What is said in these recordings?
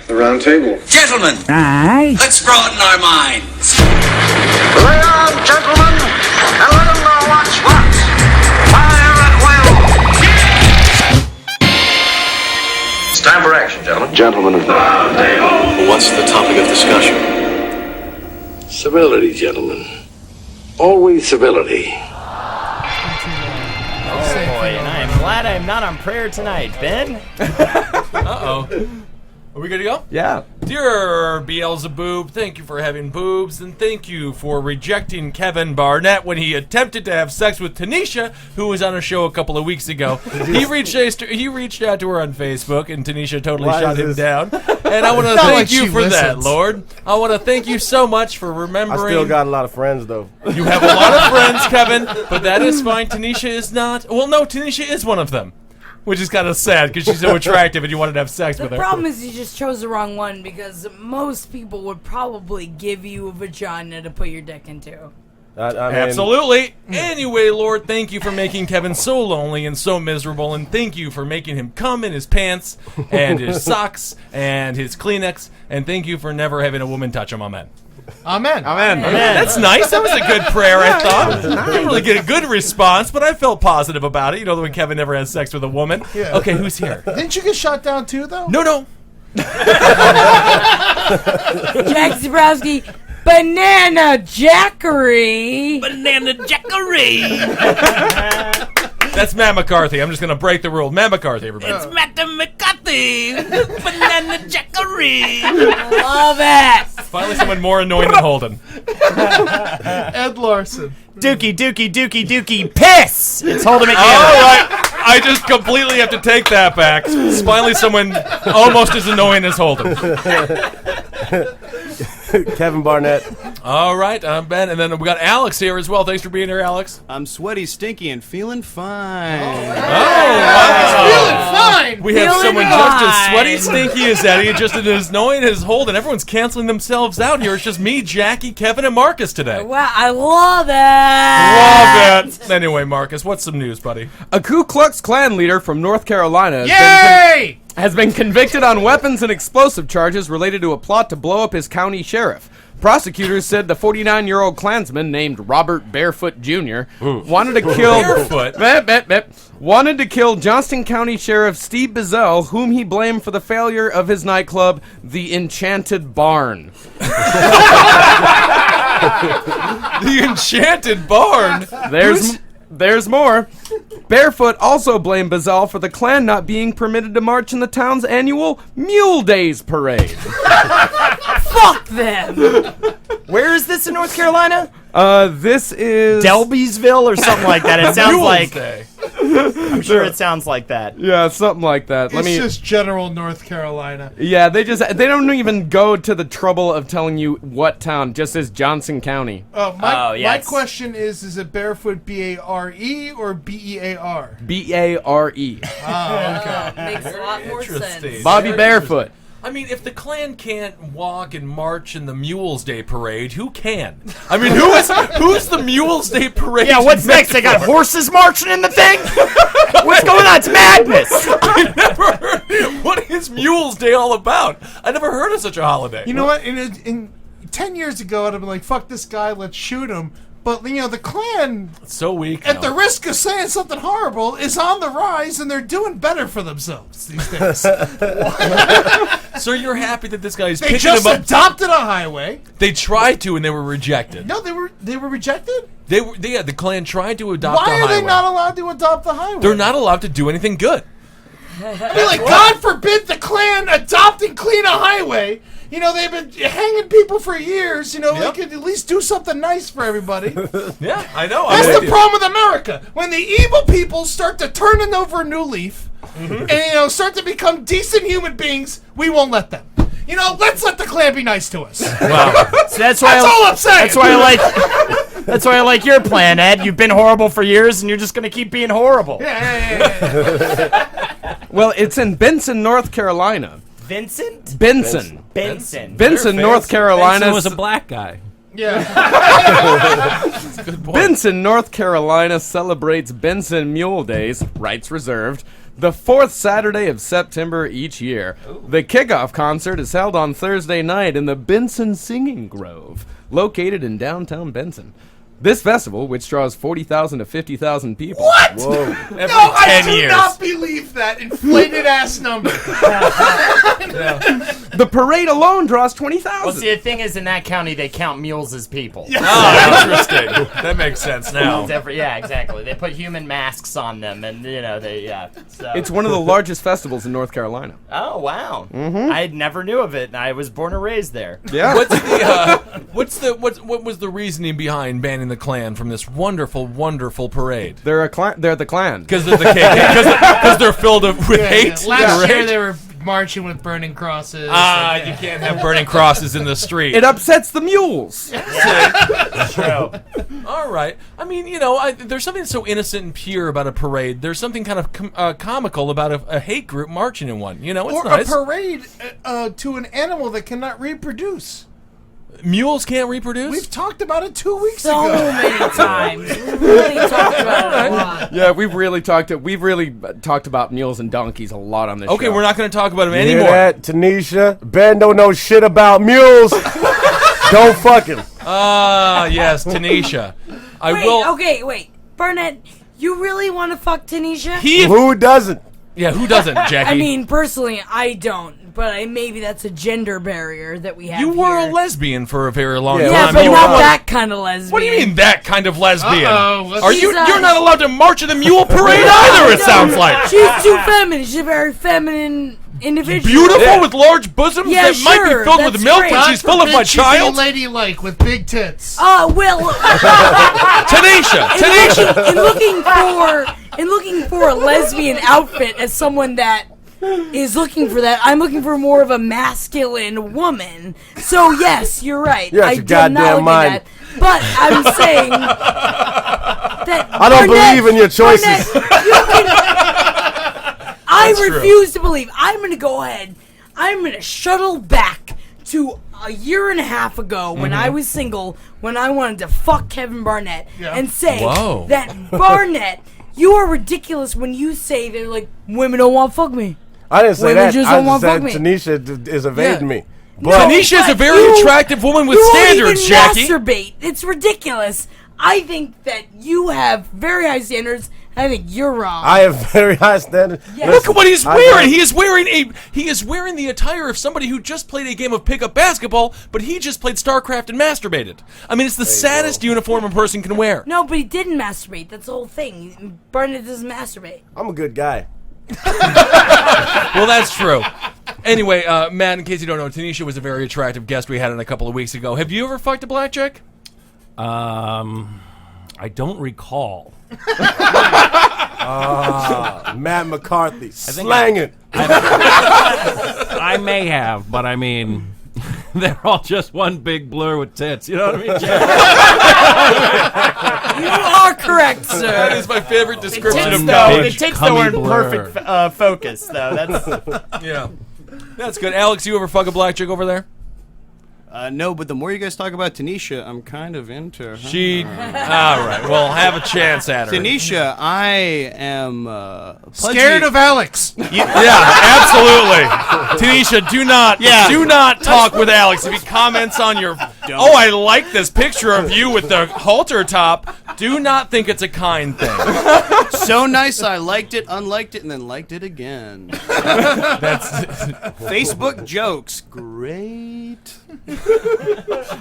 The round table. Gentlemen, Aye. let's broaden our minds. Lay on, gentlemen, and let them know what's what. Fire at will. It's time for action, gentlemen. Gentlemen of the round table. What's the topic of discussion? Civility, gentlemen. Always civility. Oh boy, and I am glad I'm not on prayer tonight, Ben. Uh-oh. Are we good to go? Yeah. Dear Beelzebub, thank you for having boobs, and thank you for rejecting Kevin Barnett when he attempted to have sex with Tanisha, who was on a show a couple of weeks ago. He reached out to her on Facebook, and Tanisha totally shot him down. And I want to thank you for that, Lord. I want to thank you so much for remembering. I still got a lot of friends, though. You have a lot of friends, Kevin, but that is fine. Tanisha is not. Well, no, Tanisha is one of them. Which is kind of sad because she's so attractive and you wanted to have sex with her. The problem is you just chose the wrong one because most people would probably give you a vagina to put your dick into. I mean, absolutely. Anyway, Lord, thank you for making Kevin so lonely and so miserable, and thank you for making him cum in his pants and his socks and his Kleenex, and thank you for never having a woman touch him. Amen. Amen. Amen. That's nice. That was a good prayer, I thought. I didn't really get a good response, but I felt positive about it. You know, when Kevin never has sex with a woman. Yeah. Okay, who's here? Didn't you get shot down too, though? No. Jack Zebrowski, Banana Jackery. Banana Jackery. That's Matt McCarthy. I'm just going to break the rule. Matt McCarthy, everybody. It's Matt McCarthy. Banana Jackery. Love it. Finally someone more annoying than Holden. Ed Larson. Dookie, piss! It's Holden McNeely. All right. I just completely have to take that back. It's finally someone almost as annoying as Holden. Kevin Barnett. All right, I'm Ben, and then we got Alex here as well. Thanks for being here, Alex. I'm sweaty, stinky, and feeling fine. Feeling fine. We have someone just as sweaty, stinky as Eddie, just as annoying as Holden. Everyone's canceling themselves out here. It's just me, Jackie, Kevin, and Marcus today. Wow, I love it. Love it. Anyway, Marcus, what's some news, buddy? A Ku Klux Klan leader from North Carolina has been convicted on weapons and explosive charges related to a plot to blow up his county sheriff. Prosecutors said the 49-year-old Klansman named Robert Barefoot Jr. wanted to kill wanted to kill Johnston County Sheriff Steve Bizzell, whom he blamed for the failure of his nightclub, the Enchanted Barn. The Enchanted Barn. There's more. Barefoot also blamed Bizzell for the Klan not being permitted to march in the town's annual Mule Days parade. Fuck them. Where is this in North Carolina? This is Delbysville or something like that. It sounds Mule's like. Day. I'm sure it sounds like that. Yeah, something like that. It's just general North Carolina. Yeah, they don't even go to the trouble of telling you what town. Just says Johnson County. My question is it Barefoot B-A-R-E or B-E-A-R? B-A-R-E. Oh, okay. Makes a lot more sense. Bobby Barefoot. I mean, if the Klan can't walk and march in the Mules Day parade, who can? I mean, who's the Mules Day parade? Yeah, what's next? They got horses marching in the thing? What's going on? It's madness. I never heard. What is Mules Day all about? I never heard of such a holiday. You know what? In 10 years ago, I'd have been like, fuck this guy, let's shoot him. But, you know, the Klan, it's so weak. At the risk of saying something horrible, is on the rise, and they're doing better for themselves these days. So you're happy that this guy's They picking just him up? adopted a highway. They tried to, and they were rejected. No, they were rejected? The Klan tried to adopt the highway. Why are they not allowed to adopt the highway? They're not allowed to do anything good. I mean, like, God forbid the Klan adopt and clean a highway. You know, they've been hanging people for years. You know, they could at least do something nice for everybody. Yeah, I know. That's the problem with America. When the evil people start to turn it over a new leaf and, you know, start to become decent human beings, we won't let them. You know, let's let the Klan be nice to us. Wow. So that's all I'm saying. That's why I like your plan, Ed. You've been horrible for years, and you're just going to keep being horrible. Yeah. Well, it's in Benson, North Carolina. Vincent? Benson, North Carolina. Benson was a black guy. Yeah. Benson, North Carolina celebrates Benson Mule Days, rights reserved. the fourth Saturday of September each year. The kickoff concert is held on Thursday night in the Benson Singing Grove, located in downtown Benson. This festival, which draws 40,000 to 50,000 people. What? Whoa. No, I do not believe that inflated ass number. The parade alone draws 20,000. Well, see, the thing is, in that county, they count mules as people. Oh, interesting. That makes sense now. Yeah, exactly. They put human masks on them, and So. It's one of the largest festivals in North Carolina. Oh wow! I never knew of it, and I was born and raised there. Yeah. What was the reasoning behind banning the Klan from this wonderful, wonderful parade? They're the Klan. Because they're the KKK. Because they're filled with hate. Yeah. Last year they were marching with burning crosses. You can't have burning crosses in the street. It upsets the mules. That's true. All right. I mean, there's something so innocent and pure about a parade. There's something kind of comical about a hate group marching in one. It's or nice. a parade to an animal that cannot reproduce. Mules can't reproduce? We've talked about it 2 weeks ago. So many times. We've really talked about it a lot. Yeah, we've really talked about mules and donkeys a lot on this show. Okay, we're not going to talk about them You anymore. hear that, Tanisha? Ben don't know shit about mules. Don't fuck him. Yes, Tanisha. Wait. Barnett, you really want to fuck Tanisha? Who doesn't? Yeah, who doesn't, Jackie? I mean, personally, I don't. But maybe that's a gender barrier that we have You were here. a lesbian for a very long Yeah, time. Yeah, but You not were- that kind of lesbian. What do you mean that kind of lesbian? Uh-oh. Are you? She's, You're not allowed to march in the mule parade either. It sounds like She's too feminine. She's a very feminine individual. beautiful with large bosoms Yeah, that might be sure, fuld with that's milk great. when she's full of my child. Ladylike with big tits. Tanisha. in looking for a lesbian outfit as someone that is looking for that, I'm looking for more of a masculine woman. So yes, you're right. You're out I your did not goddamn look mind. at that. But I'm saying that I don't believe in your choices. I refuse to believe. I'm going to go ahead. I'm going to shuttle back to a year and a half ago when I was single, when I wanted to fuck Kevin Barnett, and say Whoa. that Barnett, you are ridiculous when you say that like women don't want to fuck me. I didn't say Women that. just I don't just wanna said fuck me. Tanisha is evading me. No, Tanisha is a but very you- attractive woman with you standards, won't even Jackie. masturbate. It's ridiculous. I think that you have very high standards. I think you're wrong. I have very high standards. Yeah. Look at what he's I wearing. don't- He is wearing the attire of somebody who just played a game of pickup basketball, but he just played StarCraft and masturbated. I mean, it's the saddest uniform a person can wear. No, but he didn't masturbate. That's the whole thing. Barnett doesn't masturbate. I'm a good guy. Well, that's true. Anyway, Matt, in case you don't know, Tanisha was a very attractive guest we had on a couple of weeks ago. Have you ever fucked a black chick? I don't recall. Matt McCarthy, slanging. I may have, but I mean, they're all just one big blur with tits. You know what I mean, Jack? You are correct, sir. That is my favorite description of The knowledge. tits cummy were in blur. perfect focus, though. That's Yeah. That's good. Alex, you ever fuck a black chick over there? No, but the more you guys talk about Tanisha, I'm kind of into her. All right. Well, have a chance at her. Tanisha, I am Scared of Alex. Yeah, absolutely. Tanisha, do not talk with Alex. If he comments on your, I like this picture of you with the halter top, do not think it's a kind thing. so nice. I liked it, unliked it, and then liked it again. That's Facebook jokes, great.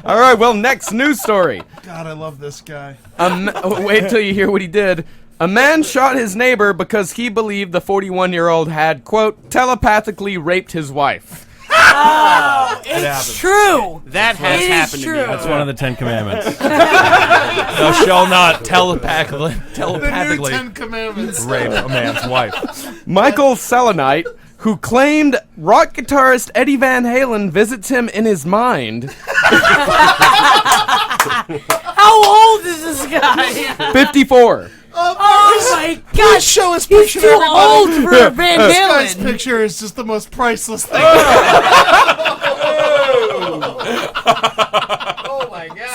All right, well, next news story. God, I love this guy. Wait till you hear what he did. A man shot his neighbor because he believed the 41-year-old had, quote, telepathically raped his wife. Oh, it's true. That has It is happened to true. me. That's one of the 10 Commandments. thou shalt not telepathically The new 10 Commandments. rape a man's wife. Michael Selenite, who claimed rock guitarist Eddie Van Halen visits him in his mind, How old is this guy? 54. Oh my Please gosh. show us He's picture too to everybody. old for Van This guy's Halen. picture is just the most priceless thing.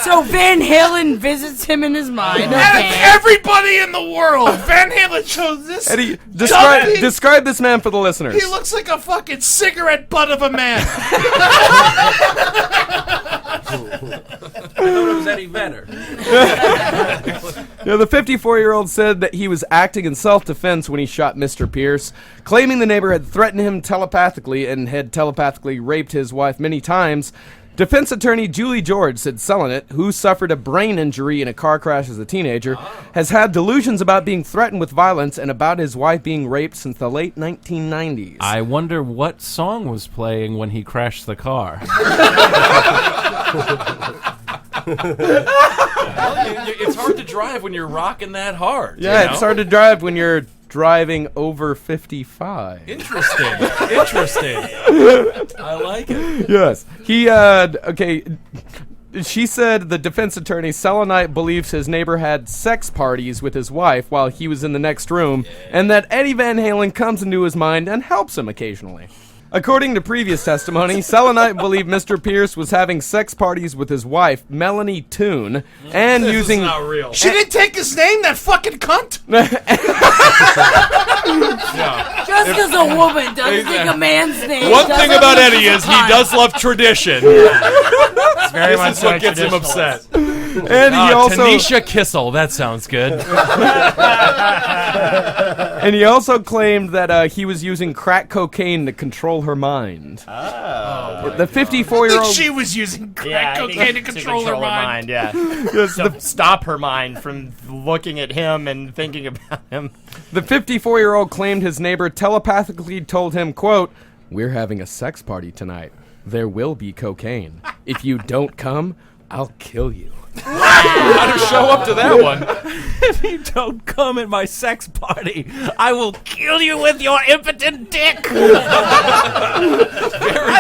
So So Van Halen visits him in his mind. Out of Okay. everybody in the world, Van Halen chose this. Eddie, dummy. describe this man for the listeners. He looks like a fucking cigarette butt of a man. I thought it was Eddie Vedder. The 54-year-old said that he was acting in self-defense when he shot Mr. Pierce, claiming the neighbor had threatened him telepathically and had telepathically raped his wife many times. Defense attorney Julie George said Selenet, who suffered a brain injury in a car crash as a teenager, has had delusions about being threatened with violence and about his wife being raped since the late 1990s. I wonder what song was playing when he crashed the car. It's hard to drive when you're rocking that hard. Yeah, you know? it's hard to drive when you're driving over 55. Interesting. I like it. Yes. She said the defense attorney, Selenite, believes his neighbor had sex parties with his wife while he was in the next room, and that Eddie Van Halen comes into his mind and helps him occasionally. According to previous testimony, Selenite believed Mr. Pierce was having sex parties with his wife, Melanie Toon, and This using... is not real. She didn't take his name, that fucking cunt. Just because a woman doesn't take a man's name. One thing doesn't about mean Eddie she's a is he cunt. does love tradition. It's very much This is what gets him traditionalist. upset. And he also... Tanisha Kissel. That sounds good. And he also claimed that he was using crack cocaine to control her mind. The 54-year-old... I think she was using crack cocaine to control her mind. Yeah. Yes, So stop her mind from looking at him and thinking about him. The 54-year-old claimed his neighbor telepathically told him, quote, "We're having a sex party tonight. There will be cocaine. If you don't come, I'll kill you." How to show up to that one? If you don't come at my sex party, I will kill you with your impotent dick. I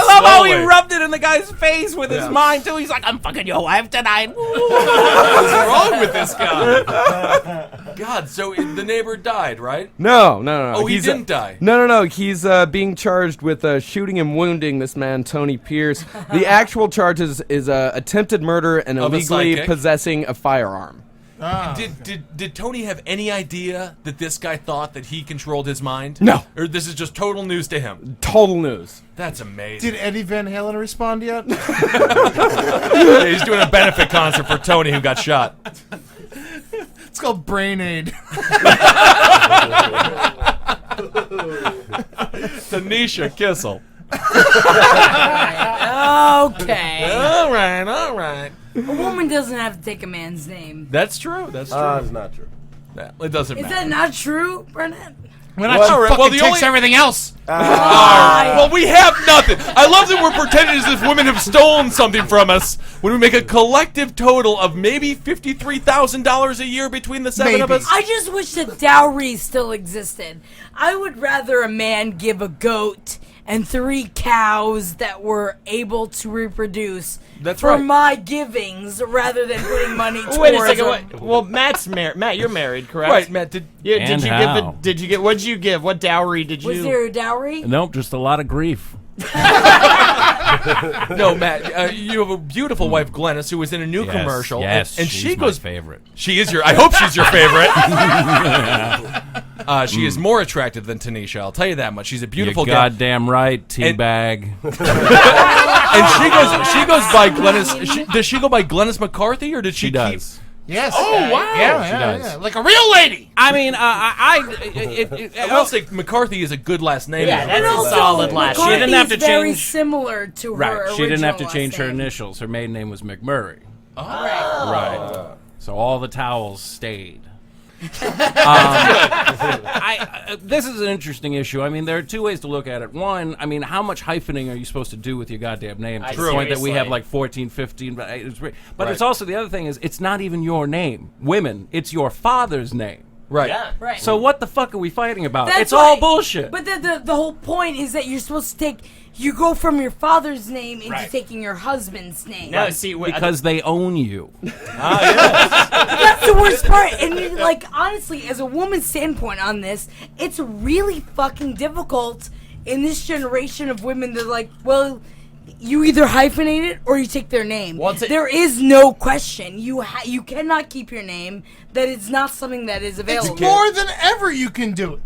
love how he rubbed it in the guy's face with his mind, too. He's like, I'm fucking your wife tonight. What's wrong with this guy? God, so the neighbor died, right? No. Oh, he He's, didn't die. No. He's being charged with shooting and wounding this man, Tony Pierce. The actual charges is attempted murder and Of a illegally psychic? possessing a firearm. Did Tony have any idea that this guy thought that he controlled his mind? No. Or this is just total news to him? Total news. That's amazing. Did Eddie Van Halen respond yet? Yeah, he's doing a benefit concert for Tony who got shot. It's called Brain Aid. Tanisha Kissel. Okay. All right. A woman doesn't have to take a man's name. That's true. That's true. It's not true. Yeah, it doesn't Is matter. that not true, Barnett? When I fucking well, the takes only- everything else. Well, we have nothing. I love that we're pretending as if women have stolen something from us when we make a collective total of maybe $53,000 a year between the seven of Maybe. us. I just wish that dowry still existed. I would rather a man give a goat and 3 cows that were able to reproduce That's for right. my givings rather than putting money towards Wait a second. them. Wait. Well, Matt's married. Matt, you're married, correct? Right, Matt. Did Yeah. And Did you how? give? Did you get? What did you give? What dowry did you? Was there a dowry? Nope, just a lot of grief. no, Matt? You have a beautiful wife, Glennis, who was in a new Yes, commercial, yes, and she's she my goes. favorite. She is your. I hope she's your favorite. She is more attractive than Tanisha. I'll tell you that much. She's a beautiful You're gal. goddamn right, teabag. And she goes by Glennis. Does she go by Glennis McCarthy or did she? She does. Yes. Oh, wow. Yeah, does. yeah. Like a real lady. I mean, I will say McCarthy is a good last name. Yeah, And that's a also, solid last. She didn't have to McCarthy's very change- similar to her Right. She didn't have to original change her last name. initials. Her maiden name was McMurray. Oh. Right. So all the towels stayed. This is an interesting issue. I mean, there are two ways to look at it. One, I mean, how much hyphening are you supposed to do with your goddamn name? To the point that we have like 14, 15. But it's also the other thing is it's not even your name. Women, it's your father's name. Right. Yeah. Right. So what the fuck are we fighting about? That's It's all right. bullshit. But the whole point is that you're supposed to take. You go from your father's name into Right. taking your husband's name. No, see, because they own you. That's the worst part. And like, honestly, as a woman's standpoint on this, it's really fucking difficult in this generation of women. They're like, well, you either hyphenate it or you take their name. Well, there is no question. You cannot keep your name. That is not something that is available. It's more than ever you can do it.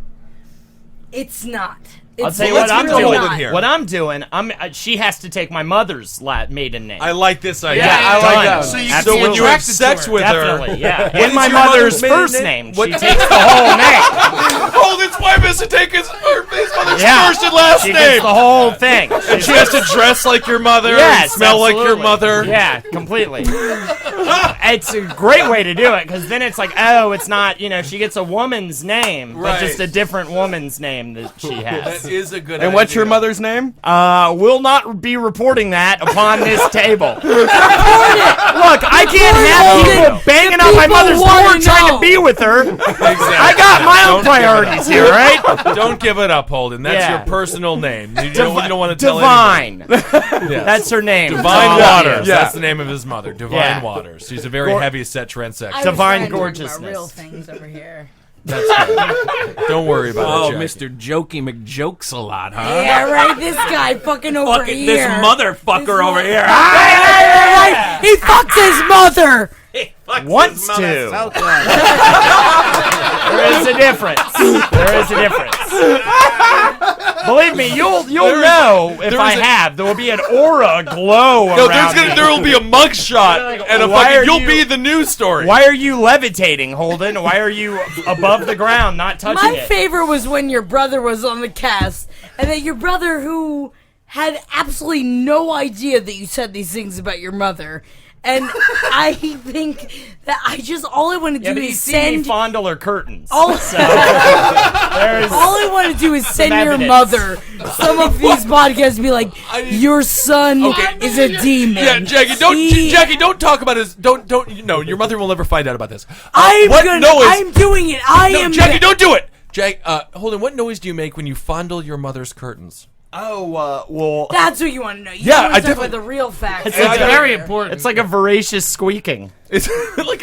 It's not. I'll tell you what I'm doing. What I'm doing, she has to take my mother's maiden name. I like this idea. Yeah, I like that. So when you have sex with her, yeah. And my mother's first name. She takes the whole name. Holden's wife has to take his mother's Yeah. first and last She name. gets the whole thing. And she has to dress like your mother, Yes, and smell like your absolutely. mother. Yeah, completely. It's a great way to do it, because then it's like, oh, it's not, she gets a woman's name, but just a different woman's name that she has. That is a good And what's your mother's name? Will not be reporting that upon this table. Look, I can't have people banging on my mother's door trying to be with her. Exactly. I got my own priorities here, right? Don't give it up, Holden. That's your personal name. You don't want to tell Divine. anybody. Yes. That's her name. Divine Waters. Yeah. That's the name of his mother. Divine Waters. She's a very heavy-set transsexual. Divine gorgeousness. gorgeousness. Real things over here. That's good. Don't worry about it, Mr. Jokey McJokes a lot, huh? Yeah, right. This guy fucking over Fucking here. this motherfucker over here. He fucks his mother. Wants to. There is a difference. There is a difference. Believe me, you'll know if I have. There will be an aura glow around me. There will be a mugshot and a fucking. You'll be the news story. Why are you levitating, Holden? Why are you above the ground, not touching My it? favorite was when your brother was on the cast, and then your brother, who had absolutely no idea that you said these things about your mother. And I think that all I want to do is send me fondle her curtains. All I want to do is send your evidence. mother some of these podcasts and be like, your son is a demon. Yeah, Jackie, don't talk about his. Don't. No, your mother will never find out about this. I'm doing it. Jackie, don't do it. Jack, Holden, what noise do you make when you fondle your mother's curtains? Oh, well. That's what you want to know. You Yeah, want I to talk definitely- about the real facts. It's very important. It's like a voracious squeaking. It's like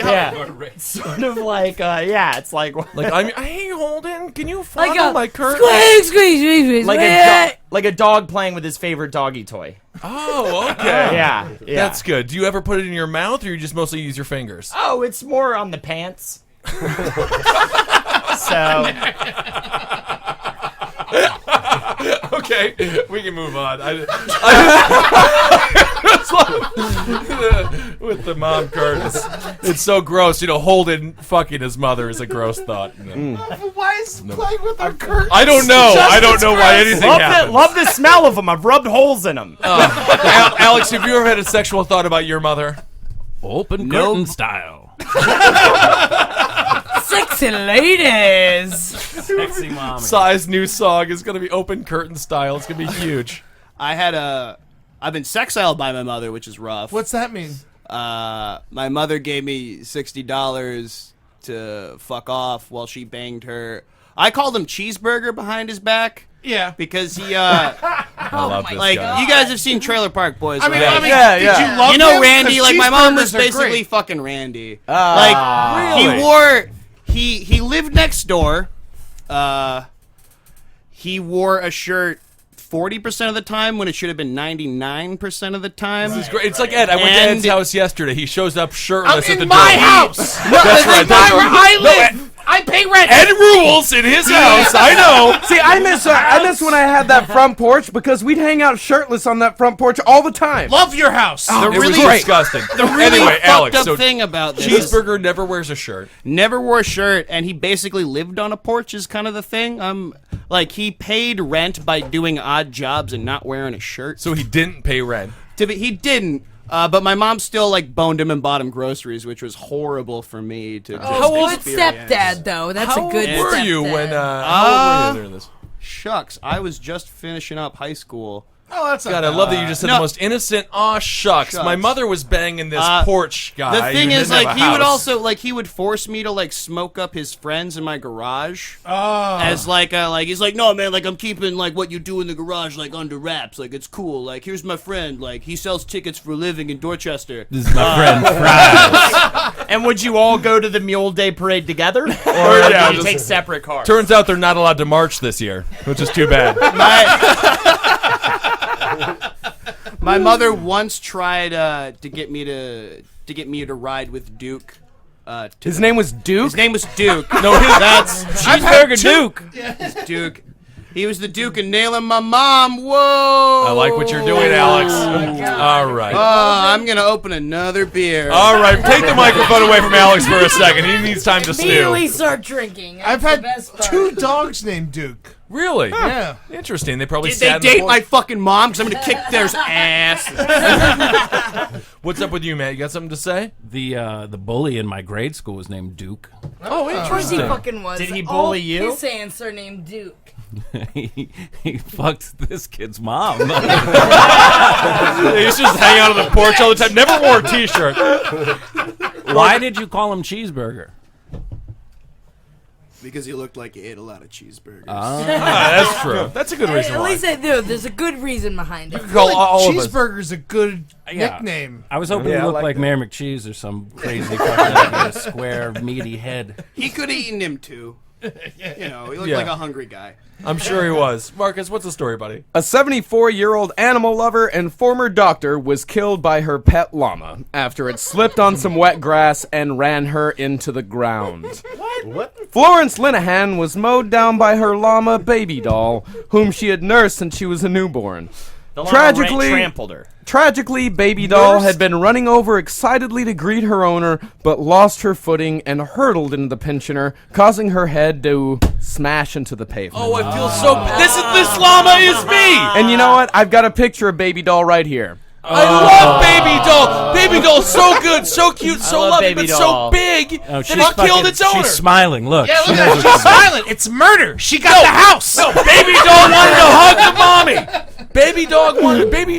sort of like it's like hey Holden, can you fondle my curtains? Squeak. Like a dog playing with his favorite doggy toy. Oh, okay. Yeah. That's good. Do you ever put it in your mouth, or you just mostly use your fingers? Oh, it's more on the pants. So. Okay, we can move on. With the mom curtains, it's so gross. Holden fucking his mother is a gross thought. Why is playing with our curtains? I don't know. I don't know why anything happens. Love the smell of them. I've rubbed holes in them. Alex, have you ever had a sexual thought about your mother? Open curtain style. Sexy ladies. Sexy mommy. Si's new song is going to be open curtain style. It's going to be huge. I've been sexiled by my mother, which is rough. What's that mean? My mother gave me $60 to fuck off while she banged her. I called him Cheeseburger behind his back. Yeah. Because he, I love this guy. you guys have seen Trailer Park Boys, right? Did you love You know him? Randy? 'Cause Like, my mom was cheeseburgers are basically great. fucking Randy. Really? He lived next door. He wore a shirt 40% of the time when it should have been 99% of the time. This is great. It's like Ed. I went to Ed's house yesterday. He shows up shirtless at the in door. my house. That's right. Where I live. I pay rent. Ed rules in his house. I know. See, I miss when I had that front porch because we'd hang out shirtless on that front porch all the time. Love your house. It was really disgusting. The really Anyway, fucked Alex, up so thing about this is Cheeseburger never wears a shirt. never wore a shirt, and he basically lived on a porch is kind of the thing. Like, he paid rent by doing odd jobs and not wearing a shirt. So he didn't pay rent. He didn't. But my mom still boned him and bought him groceries, which was horrible for me to just Good experience. stepdad, though. That's How a good old were you stepdad. when? How old were you during this? Shucks, I was just finishing up high school. Oh, that's God, I love that you just said No. the most innocent. Aw, shucks. My mother was banging this porch guy. The thing who is, didn't have a he would house. also he would force me to smoke up his friends in my garage. Oh. As he's like, no man, I'm keeping what you do in the garage under wraps. It's cool. Here's my friend. He sells tickets for a living in Dorchester. This is my friend Fries. And would you all go to the Mule Day parade together? Or yeah, would you just- take separate cars? Turns out they're not allowed to march this year, which is too bad. My mother once tried to get me to ride with Duke. His name was Duke? His name was Duke. No, that's Cheeseburger Duke. It's Duke. He was the Duke of nailing my mom. Whoa! I like what you're doing, Alex. All right. I'm gonna open another beer. All right, take the microphone away from Alex for a second. He needs time to stew. Immediately start drinking. I've had 2 dogs named Duke. Really? Yeah. Interesting. They probably Did they date my fucking mom? Because I'm gonna kick their ass. What's up with you, Matt? You got something to say? The bully in my grade school was named Duke. Oh, Of course he interesting. fucking was. Did he bully All you? His aunts are named Duke. he fucked this kid's mom. He's just hanging out on the porch all the time. Never wore a T-shirt. Why did you call him Cheeseburger? Because he looked like he ate a lot of cheeseburgers. That's true. That's a good reason At why. least I do. There's a good reason behind it. Call all of us. Cheeseburger's a good Yeah. nickname. I was hoping Yeah, he I looked like like that. Mayor McCheese or some crazy fucking square, meaty head. He could have eaten him too. You know, he looked Yeah. like a hungry guy. I'm sure he was. Marcus, what's the story, buddy? A 74-year-old animal lover and former doctor was killed by her pet llama after it slipped on some wet grass and ran her into the ground. What? Florence Linehan was mowed down by her llama baby doll, whom she had nursed since she was a newborn. The llama Tragically- trampled her. Tragically, baby doll had been running over excitedly to greet her owner, but lost her footing and hurtled into the pensioner, causing her head to smash into the pavement. Oh, I feel so bad. This llama is me. And you know what? I've got a picture of baby doll right here. I love Baby Doll. Baby Doll's so good, so cute, so love loving, Baby but Doll. so big Oh, that it killed its owner. She's smiling. Look. Yeah, She look at knows her. She's smiling. It's murder. She got the house. No, Baby Doll wanted to hug the mommy. Baby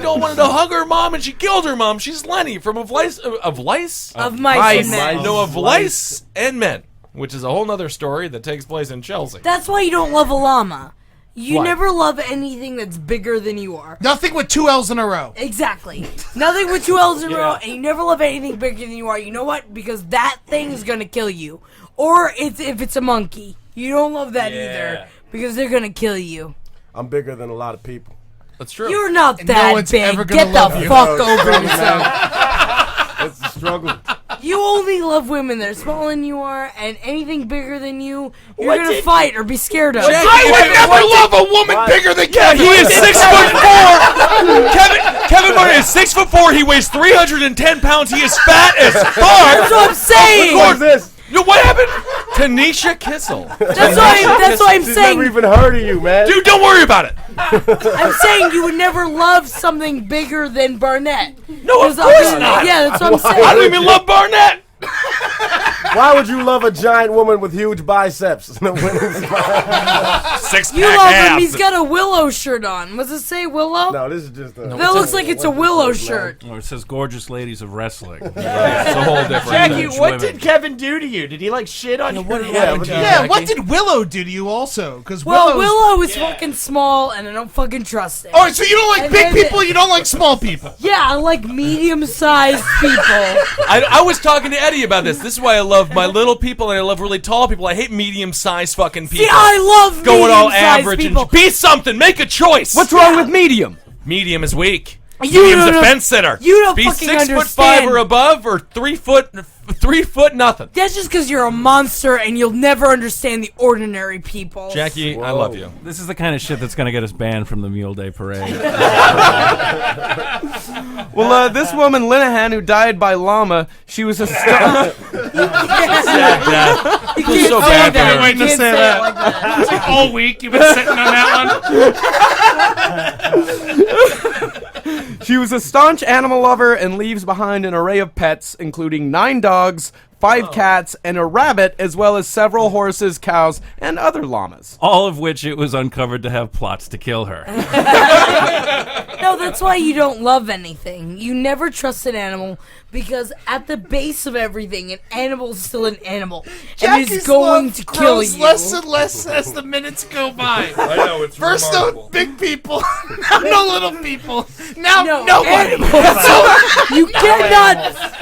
Doll wanted to hug her mom, and she killed her mom. She's Lenny from Of Mice Of Mice and Mice. Men. No, of Lice and Men, which is a whole nother story that takes place in Chelsea. That's why you don't love a llama. You Why? never love anything that's bigger than you are. Nothing with 2 L's in a row. Exactly. Nothing with 2 L's in a row, and you never love anything bigger than you are. You know what? Because that thing is gonna kill you. Or if it's a monkey. You don't love that either. Because they're gonna kill you. I'm bigger than a lot of people. That's true. You're not And no that one's big. ever gonna Get love the you. fuck over yourself. It's a struggle. You only love women that are smaller than you are, and anything bigger than you, you're What gonna did- fight or be scared of. I would never love a woman Why? bigger than Yeah, Kevin. he is 6'4". Kevin Barnett is 6'4". He weighs 310 pounds. He is fat as That's fuck. what I'm saying. What's this? No, what happened? Tanisha Kissel. That's what I'm She's saying. never even heard of you, man. Dude, don't worry about it. I'm saying you would never love something bigger than Barnett. No, of 'Cause course I'm- not. Yeah, that's what I'm I saying. don't even love Barnett. Why would you love a giant woman with huge biceps? Six pack You love him. abs. He's got a Willow shirt on. Does it say Willow? No, this is just a... That looks like it's a Willow shirt. Or it says "Gorgeous Ladies of Wrestling." It's a whole different. Jackie, image, what women. did Kevin do to you? Did he like shit on you? Yeah, what did Willow do to you also? Because Well, Willow is fucking small, and I don't fucking trust it. Oh, so you don't like And big then- people, you don't like small people. Yeah, I like medium-sized people. I was talking to Eddie about this. This is why I love my little people and I love really tall people. I hate medium-sized fucking people. See, I love going all medium-sized average people. and be something. Make a choice. What's wrong with medium? Medium is weak. You Medium's don't a know- fence sitter. you don't be fucking 6'5" understand. or above, or 3 foot nothing. That's just because you're a monster and you'll never understand the ordinary people. Jackie, I love you. This is the kind of shit that's going to get us banned from the Mule Day Parade. Well, this woman, Linehan, who died by llama, she was a star. You Feels can't so say bad for that. her. You Waiting to can't say say that. it like that. All week you've been sitting on that one. She was a staunch animal lover and leaves behind an array of pets, including 9 dogs, 5 cats, and a rabbit, as well as several horses, cows, and other llamas. All of which it was uncovered to have plots to kill her. No, that's why you don't love anything. You never trust an animal because at the base of everything, an animal is still an animal. And it's Jackie's going love to kill grows you. less and less as the minutes go by. I know, it's First no big people, now no little people, now No, nobody. animals.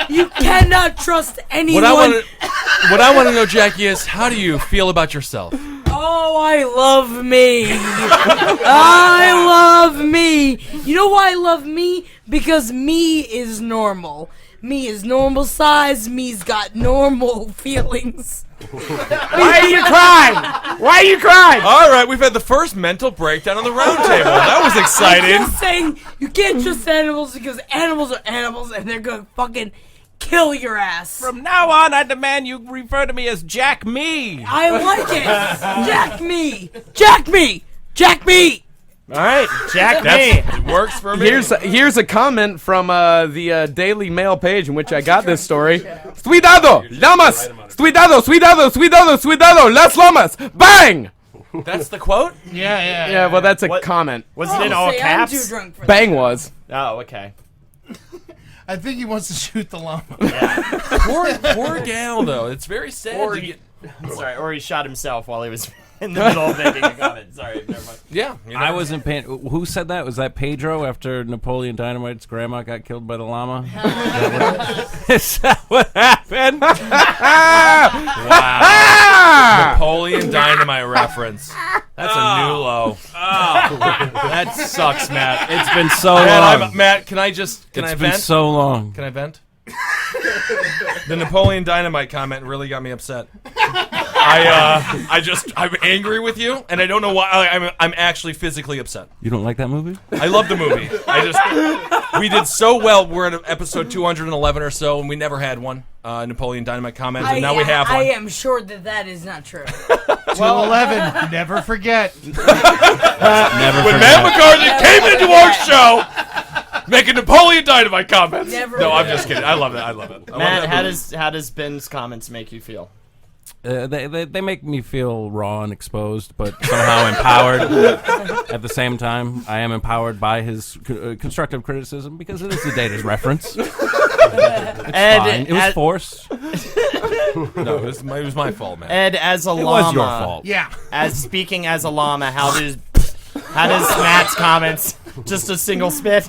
You cannot trust anyone. What I want to know, Jackie, is how do you feel about yourself? Oh, I love me. I love me. You know why I love me? Because me is normal. Me is normal size. Me's got normal feelings. Why are you crying? Why are you crying? All right, we've had the first mental breakdown on the roundtable. That was exciting. I'm just saying, you can't trust animals because animals are animals and they're gonna fucking kill your ass. From now on, I demand you refer to me as Jack Me. I like it. Jack me. Jack me. Jack me. All right, Jack me. It works for me. Here's a comment from the Daily Mail page in which I got this story. Cuidado, llamas. Cuidado, las llamas. Bang. That's the quote? Yeah, well, that's a comment. Was it in all caps? I'm too drunk for Bang was. Oh, okay. I think he wants to shoot the llama. Poor gal, though. It's very sad to get... Sorry, or he shot himself while he was in the middle of making a comment. Sorry, never mind. Yeah. I wasn't paying. Who said that? Was that Pedro after Napoleon Dynamite's grandma got killed by the llama? Is that what happened? Wow. Napoleon Dynamite reference. That's a new low. That sucks, Matt. It's been so long. Matt, can I vent? It's been so long. Can I vent? The Napoleon Dynamite comment really got me upset. I'm angry with you, and I don't know why. I'm actually physically upset. You don't like that movie? I love the movie. We did so well. We're at episode 211 or so, and we never had one Napoleon Dynamite comment, and now we have one. I am sure that is not true. 211. Never forget. When Matt McCarthy came into our show, making Napoleon Dynamite comments. I'm just kidding. I love it. Matt, how does Ben's comments make you feel? They make me feel raw and exposed, but somehow empowered at the same time. I am empowered by his constructive criticism because it is the data's reference. It's fine. It was forced. No, it was my fault, man. Ed, as a llama. It was your fault. Yeah. Speaking as a llama, how does Matt's comments? Just a single spit?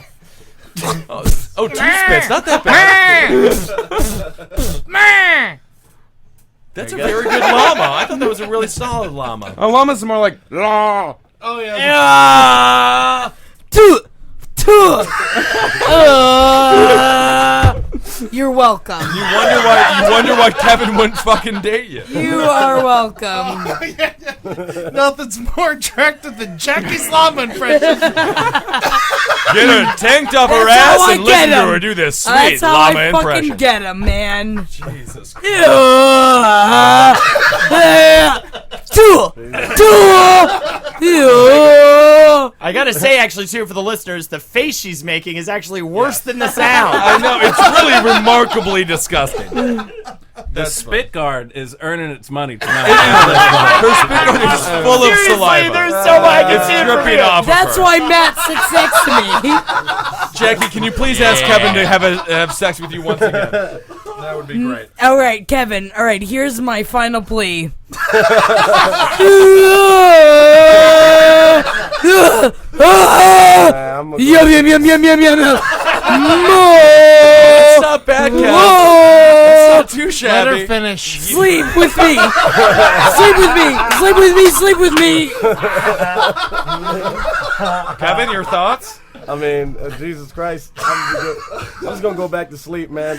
Oh, 2 spits, not that bad. That's a very good llama. I thought that was a really solid llama. A llama's more like law. Oh yeah. You're welcome. You wonder why Kevin wouldn't fucking date you. You are welcome. Nothing's more attractive than Jackie's llama impression. Get her tanked up her That's how ass I and get listen to 'em. her do this sweet That's how llama I impression. fucking get him, man. Jesus Christ. I gotta say, actually, too, for the listeners, the face she's making is actually worse than the sound. I know, it's really remarkably disgusting. The spit guard is earning its money tonight. Her spit guard is full of saliva. There's so much. It's dripping off That's of her. why Matt sits next to me. Jackie, can you please ask Kevin to have sex with you once again? That would be great. All right, Kevin. All right, here's my final plea. Yum yum yum yum yum yum. It's not bad, Kevin. It's not too Let shabby. her finish. Sleep with me. Sleep with me. Sleep with me. Sleep with me. Kevin, your thoughts? I mean, Jesus Christ. I'm just going to go back to sleep, man.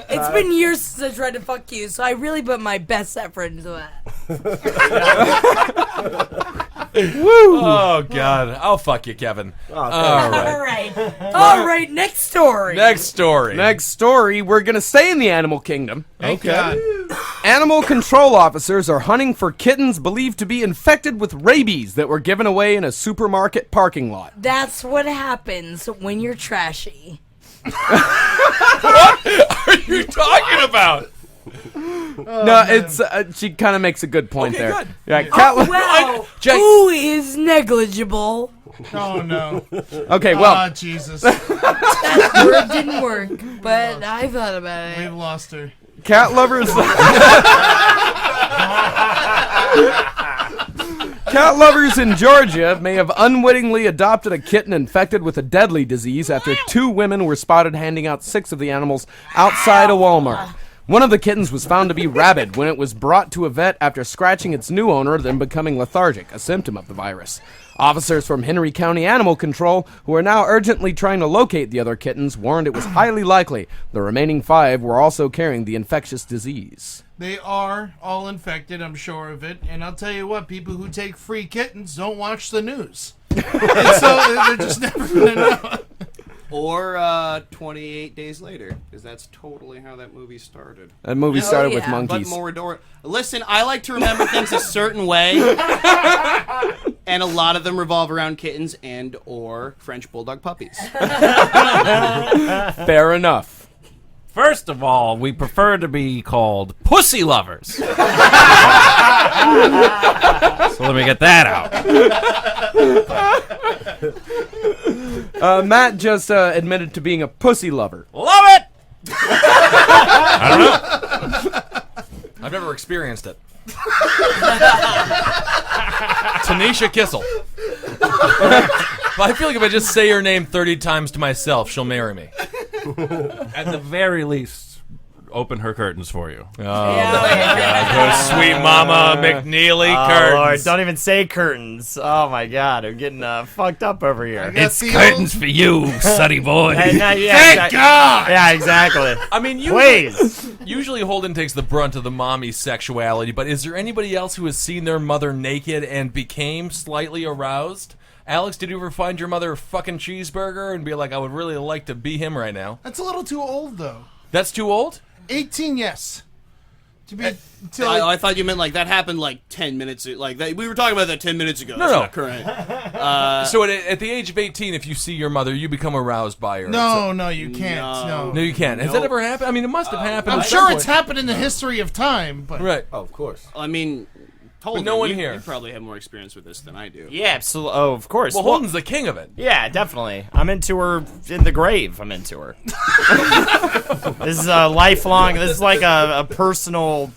It's been years since I tried to fuck you, so I really put my best effort into that. Oh, God. I'll fuck you, Kevin. All right. All right, next story. Next story. We're going to stay in the animal kingdom. Thank God. Animal control officers are hunting for kittens believed to be infected with rabies that were given away in a supermarket parking lot. That's what happens when you're trashy. What are you talking about? No, it's she kind of makes a good point Okay, there. good. Yeah, Well, who is negligible? Oh no. Okay, well, Oh Jesus. That word didn't work, but I thought about We've it. lost her. cat lovers. Cat lovers in Georgia may have unwittingly adopted a kitten infected with a deadly disease after 2 women were spotted handing out 6 of the animals outside a Walmart. One of the kittens was found to be rabid when it was brought to a vet after scratching its new owner, then becoming lethargic, a symptom of the virus. Officers from Henry County Animal Control, who are now urgently trying to locate the other kittens, warned it was highly likely the remaining 5 were also carrying the infectious disease. They are all infected, I'm sure of it. And I'll tell you what, people who take free kittens don't watch the news. And so they're just never going to know. Or 28 Days Later, because that's totally how that movie started. That movie started with monkeys. But more adorable. Listen, I like to remember things a certain way, and a lot of them revolve around kittens and or French bulldog puppies. Fair enough. First of all, we prefer to be called pussy lovers. So let me get that out. Matt just admitted to being a pussy lover. Love it! I don't know. I've never experienced it. Tanisha Kissel. I feel like if I just say her name 30 times to myself, she'll marry me. At the very least, open her curtains for you. Oh, my God. Those sweet Mama McNeely curtains. Lord, don't even say curtains. Oh, my God. I'm getting fucked up over here. It's curtains for you, sonny boy. Thank God! Yeah, exactly. I mean, usually Holden takes the brunt of the mommy sexuality, but is there anybody else who has seen their mother naked and became slightly aroused? Alex, did you ever find your mother a fucking cheeseburger and be like, I would really like to be him right now? That's a little too old, though. That's too old? 18, yes. To be, I thought you meant like that happened like 10 minutes. Like that, we were talking about that 10 minutes ago. No, That's no. not correct. So at the age of 18, if you see your mother, you become aroused by her. No, you can't. No, you can't. Has that ever happened? I mean, it must have happened. I'm sure it's happened in the history of time, but right. Oh, of course. I mean, Holden, no one you, here. You probably have more experience with this than I do. Yeah, absolutely. Oh, of course. Well, Holden's the king of it. Yeah, definitely. I'm into her in the grave. I'm into her. This is a lifelong. This is like a personal,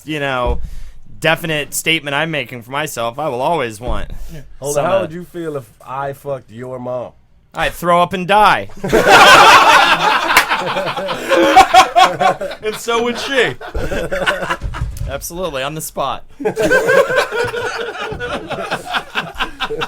definite statement I'm making for myself. I will always want. Yeah. Hold on, how would you feel if I fucked your mom? I'd throw up and die. And so would she. Absolutely, on the spot.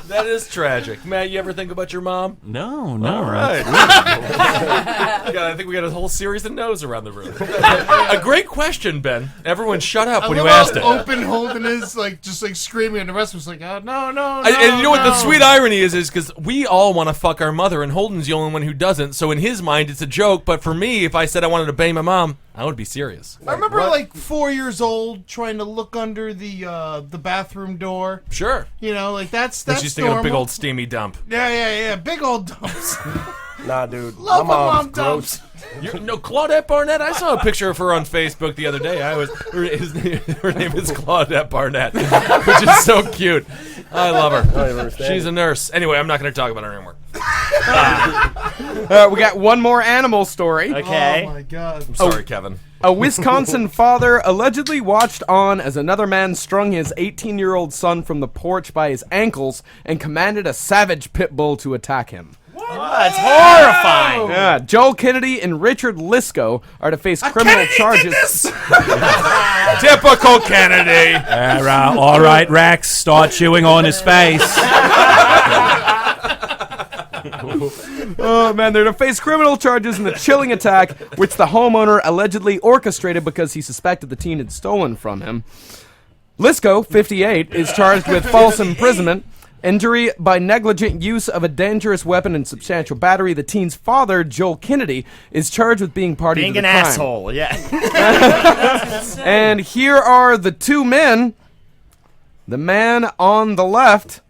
That is tragic. Matt, you ever think about your mom? No. All right. I think we got a whole series of no's around the room. A great question, Ben. Everyone shut up when you asked it. Open Holden is just screaming, and the rest of us like, oh, no. And you know what the sweet irony is because we all want to fuck our mother, and Holden's the only one who doesn't. So in his mind, it's a joke. But for me, if I said I wanted to bang my mom, I would be serious. I remember 4 years old trying to look under the bathroom door. Sure. That's she's taking a big old steamy dump. Yeah. Big old dumps. Nah, dude. Love my mom's mom gross. No, Claudette Barnett. I saw a picture of her on Facebook the other day. Her name is Claudette Barnett, which is so cute. I love her. I don't even understand She's a nurse. Anyway, I'm not going to talk about her anymore. We got one more animal story. Okay. Oh my God. I'm sorry, Kevin. A Wisconsin father allegedly watched on as another man strung his 18-year-old son from the porch by his ankles and commanded a savage pit bull to attack him. That's horrifying. Yeah, Joel Kennedy and Richard Lisco are to face criminal charges. Typical Kennedy. All right, Rex, start chewing on his face. Oh, man, they're to face criminal charges in the chilling attack, which the homeowner allegedly orchestrated because he suspected the teen had stolen from him. Lisco, 58, is charged with false imprisonment, injury by negligent use of a dangerous weapon, and substantial battery. The teen's father, Joel Kennedy, is charged with being party to the crime. Being an asshole, yeah. And here are the two men. The man on the left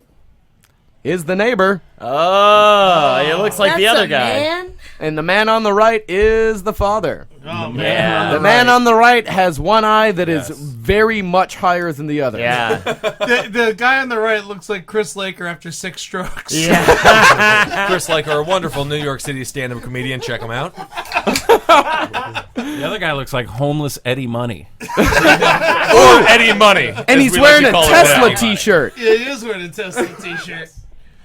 is the neighbor. Oh, it looks like the other guy. Man? And the man on the right is the father. Oh, Yeah. The man on the right has one eye that is very much higher than the other. Yeah. The guy on the right looks like Chris Laker after 6 strokes. Yeah. Chris Laker, a wonderful New York City stand-up comedian. Check him out. The other guy looks like homeless Eddie Money. Or Eddie Money. And he's wearing a Tesla t-shirt. Yeah, he is wearing a Tesla t-shirt.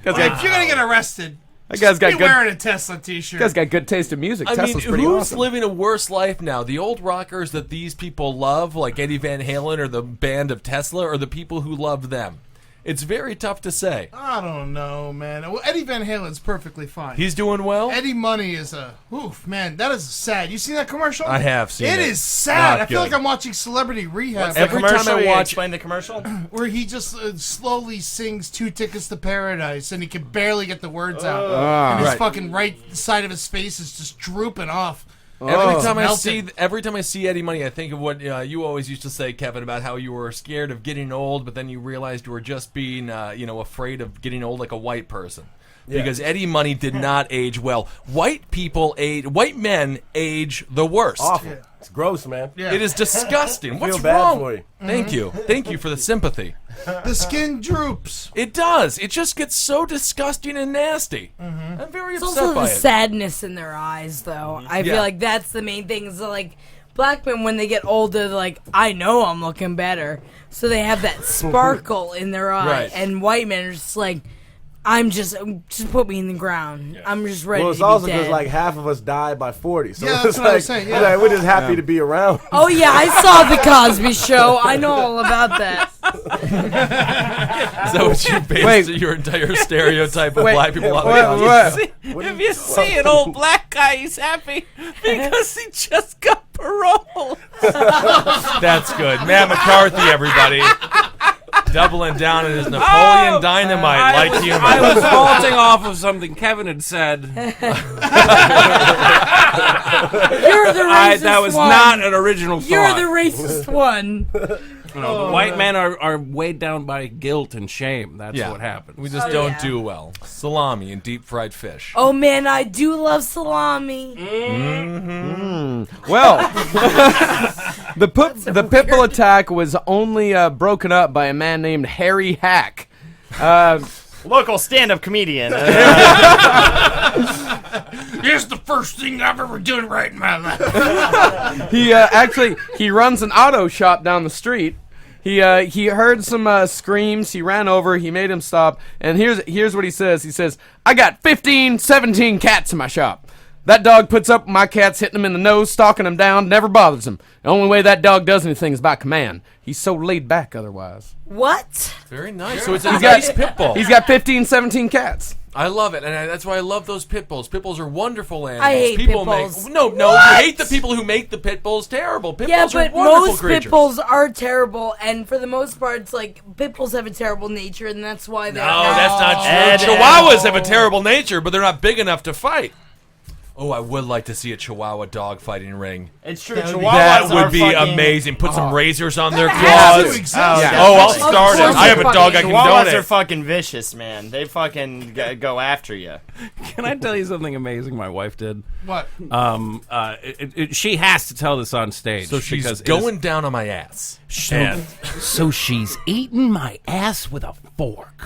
If you're going to get arrested, That guy's got be good. wearing a Tesla t-shirt. Guy's got good taste in music. I Tesla's mean, pretty who's awesome. living a worse life now? The old rockers that these people love, like Eddie Van Halen or the band of Tesla, or the people who love them? It's very tough to say. I don't know, man. Well, Eddie Van Halen's perfectly fine. He's doing well. Eddie Money is man, that is sad. You seen that commercial? I have seen it. It is sad. Not I feel good. like I'm watching Celebrity Rehab. Every time I watch, explain the commercial, where he just slowly sings 2 Tickets to Paradise, and he can barely get the words out, and his fucking right side of his face is just drooping off. Every time I see Eddie Money, I think of what you always used to say, Kevin, about how you were scared of getting old, but then you realized you were just being, afraid of getting old like a white person. Yeah. Because Eddie Money did not age well. White men age the worst. Awful. Yeah. It's gross, man. Yeah. It is disgusting. What's feel bad wrong? For you. Thank you. Thank you for the sympathy. The skin droops. It does. It just gets so disgusting and nasty. Mm-hmm. I'm very it's upset also by the it. sadness in their eyes, though. I feel like that's the main thing. Is that, like, black men, when they get older, they're like, I know I'm looking better. So they have that sparkle in their eye. Right. And white men are just like, just put me in the ground. Yeah. I'm just ready to be dead. Well, it's also because, like, half of us died by 40. So yeah, it's what I'm saying. Yeah. Like, we're just happy to be around. Oh, yeah, I saw The Cosby Show. I know all about that. Is that what you based your entire stereotype of black people on? If you see an old black guy, he's happy because he just got parole. That's good. Matt McCarthy, everybody. Doubling down in his Napoleon Dynamite like humor. I was vaulting off of something Kevin had said. You're the racist That was one. not an original thought. You're the racist one. No, the white men are weighed down by guilt and shame. That's what happens. We just don't do well. Salami and deep fried fish. Oh, man, I do love salami. Well, the Pitbull attack was only broken up by a man named Harry Hack. Local stand-up comedian. Here's the first thing I've ever done right in my life. He runs an auto shop down the street. He heard some screams. He ran over. He made him stop. And here's what he says. He says, I got 15, 17 cats in my shop. That dog puts up with my cats, hitting him in the nose, stalking him down, never bothers him. The only way that dog does anything is by command. He's so laid back otherwise. What? Very nice. So it's a nice pit bull. He's got 15, 17 cats. I love it, and that's why I love those pit bulls. Pit bulls are wonderful animals. I hate people pit bulls. No, you hate the people who make the pit bulls terrible. Pit bulls are wonderful most creatures. pit bulls are terrible, and for the most part, it's like pit bulls have a terrible nature, and that's why they're. No, that's not true. Chihuahuas have a terrible nature, but they're not big enough to fight. Oh, I would like to see a Chihuahua dog fighting ring. It's true. That would be amazing. Put some razors on their claws. I'll start it. I have a dog I can Chihuahuas donate. are fucking vicious, man. They fucking go after you. Can I tell you something amazing my wife did? What? She has to tell this on stage. So she's going down on my ass. So she's eating my ass with a fork.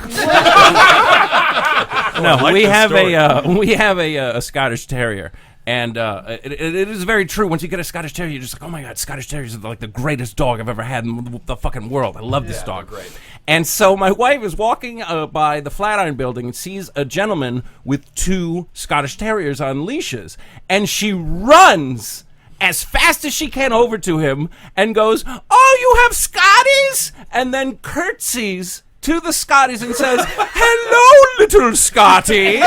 No, we have a Scottish Terrier, and it is very true. Once you get a Scottish Terrier, you're just like, oh my god, Scottish Terriers are like the greatest dog I've ever had in the fucking world. I love this dog. Great. And so my wife is walking by the Flatiron Building and sees a gentleman with 2 Scottish Terriers on leashes, and she runs as fast as she can over to him and goes, "Oh, you have Scotties?" and then curtsies to the Scotties and says, "Hello, little Scotties."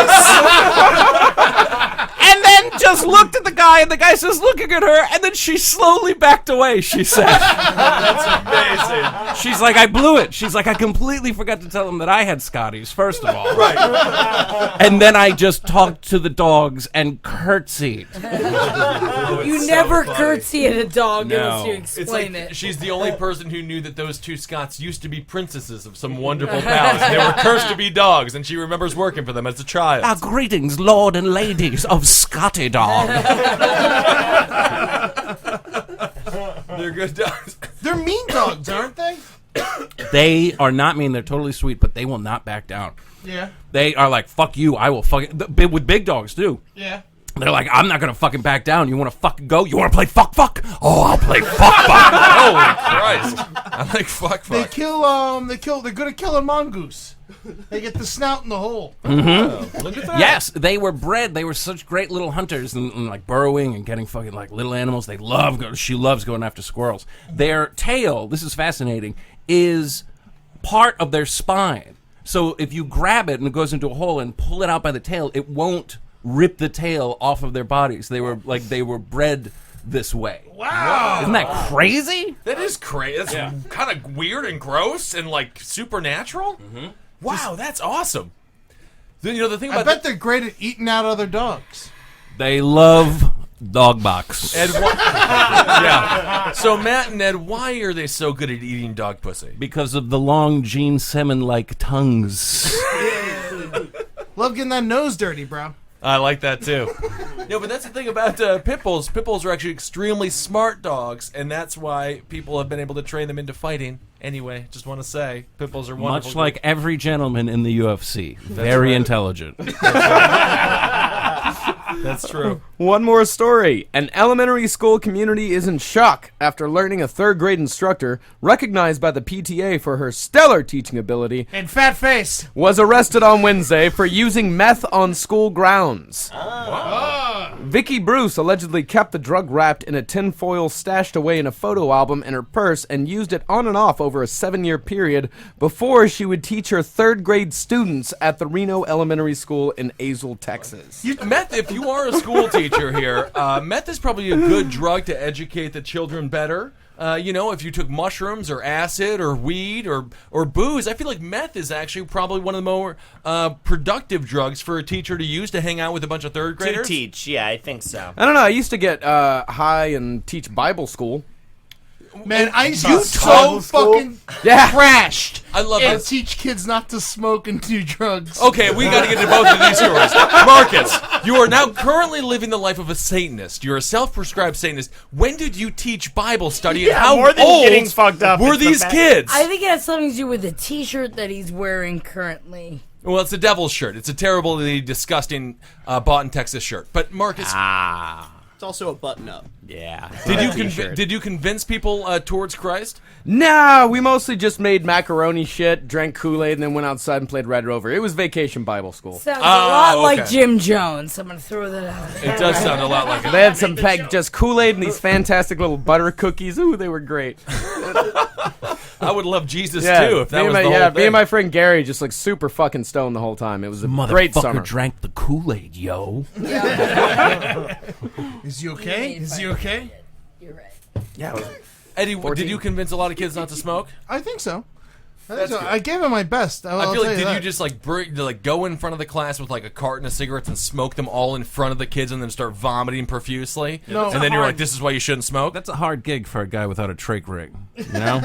And then just looked at the guy, and the guy says, looking at her, and then she slowly backed away, she said. That's amazing. She's like, I blew it. She's like, I completely forgot to tell him that I had Scotties, first of all. Right. And then I just talked to the dogs and curtsied. You never curtsy at a dog unless you It's explain like it. she's the only person who knew that those 2 Scots used to be princesses of some wonderful palace. They were cursed to be dogs, and she remembers working for them as a child. Greetings, lord and ladies of Scotty Dog. They're good dogs. They're mean dogs, aren't they? They are not mean. They're totally sweet, but they will not back down. Yeah. They are like, fuck you, I will fucking... With big dogs, too. Yeah. They're like, I'm not going to fucking back down. You want to fucking go? You want to play fuck? Oh, I'll play fuck. Holy Christ. I like fuck. They're good at killing mongoose. They get the snout in the hole. Mm-hmm. Look at that. Yes, they were bred. They were such great little hunters and like burrowing and getting fucking like little animals. She loves going after squirrels. Their tail, this is fascinating, is part of their spine. So if you grab it and it goes into a hole and pull it out by the tail, it won't rip the tail off of their bodies. They were bred this way. Wow. Isn't that crazy? That is crazy. That's kind of weird and gross and like supernatural. Mm-hmm. Wow, that's awesome. The thing about I bet they're great at eating out other dogs. They love dog box. Ed, yeah. So Matt and Ed, why are they so good at eating dog pussy? Because of the long Gene Simmons-like tongues. Love getting that nose dirty, bro. I like that too. No, but that's the thing about pit bulls. Pit bulls are actually extremely smart dogs, and that's why people have been able to train them into fighting. Anyway, just want to say, pit bulls are wonderful. Much like every gentleman in the UFC. Very intelligent. That's true. One more story. An elementary school community is in shock after learning a third-grade instructor, recognized by the PTA for her stellar teaching ability, And fat face. was arrested on Wednesday for using meth on school grounds. Vicky Bruce allegedly kept the drug wrapped in a tinfoil stashed away in a photo album in her purse and used it on and off over a 7-year period before she would teach her third-grade students at the Reno Elementary School in Azle, Texas. Meth, if you are a school teacher here, meth is probably a good drug to educate the children better. If you took mushrooms or acid or weed or booze, I feel like meth is actually probably one of the more productive drugs for a teacher to use to hang out with a bunch of third graders. To teach, yeah, I think so. I don't know. I used to get high and teach Bible school. Man, you so fucking crashed. I love and it. teach kids not to smoke and do drugs. Okay, we got to get into both of these stories. Marcus, you are now currently living the life of a Satanist. You're a self-prescribed Satanist. When did you teach Bible study, and how more than old getting fucked up, were it's the these fact- kids? I think it has something to do with the T-shirt that he's wearing currently. Well, it's a devil's shirt. It's a terribly disgusting bought in Texas shirt. But Marcus, It's also a button-up. Yeah. did you convince people towards Christ? Nah, we mostly just made macaroni shit, drank Kool-Aid, and then went outside and played Red Rover. It was vacation Bible school. Sounds a lot like okay. Jim Jones. I'm going to throw that out there. It does sound a lot like it. They had some just Kool-Aid and these fantastic little butter cookies. Ooh, they were great. I would love Jesus too if that was the whole me thing. and my friend Gary just like super fucking stoned the whole time. It was a great summer. Motherfucker drank the Kool-Aid, yo. Is he okay? Is he okay? You're right. Yeah. Eddie, did you convince a lot of kids not to smoke? I think so. That's good. I gave him my best. I feel like did you just go in front of the class with like a carton of cigarettes and smoke them all in front of the kids and then start vomiting profusely? No. And then you're like, this is why you shouldn't smoke? That's a hard gig for a guy without a trach rig. You know?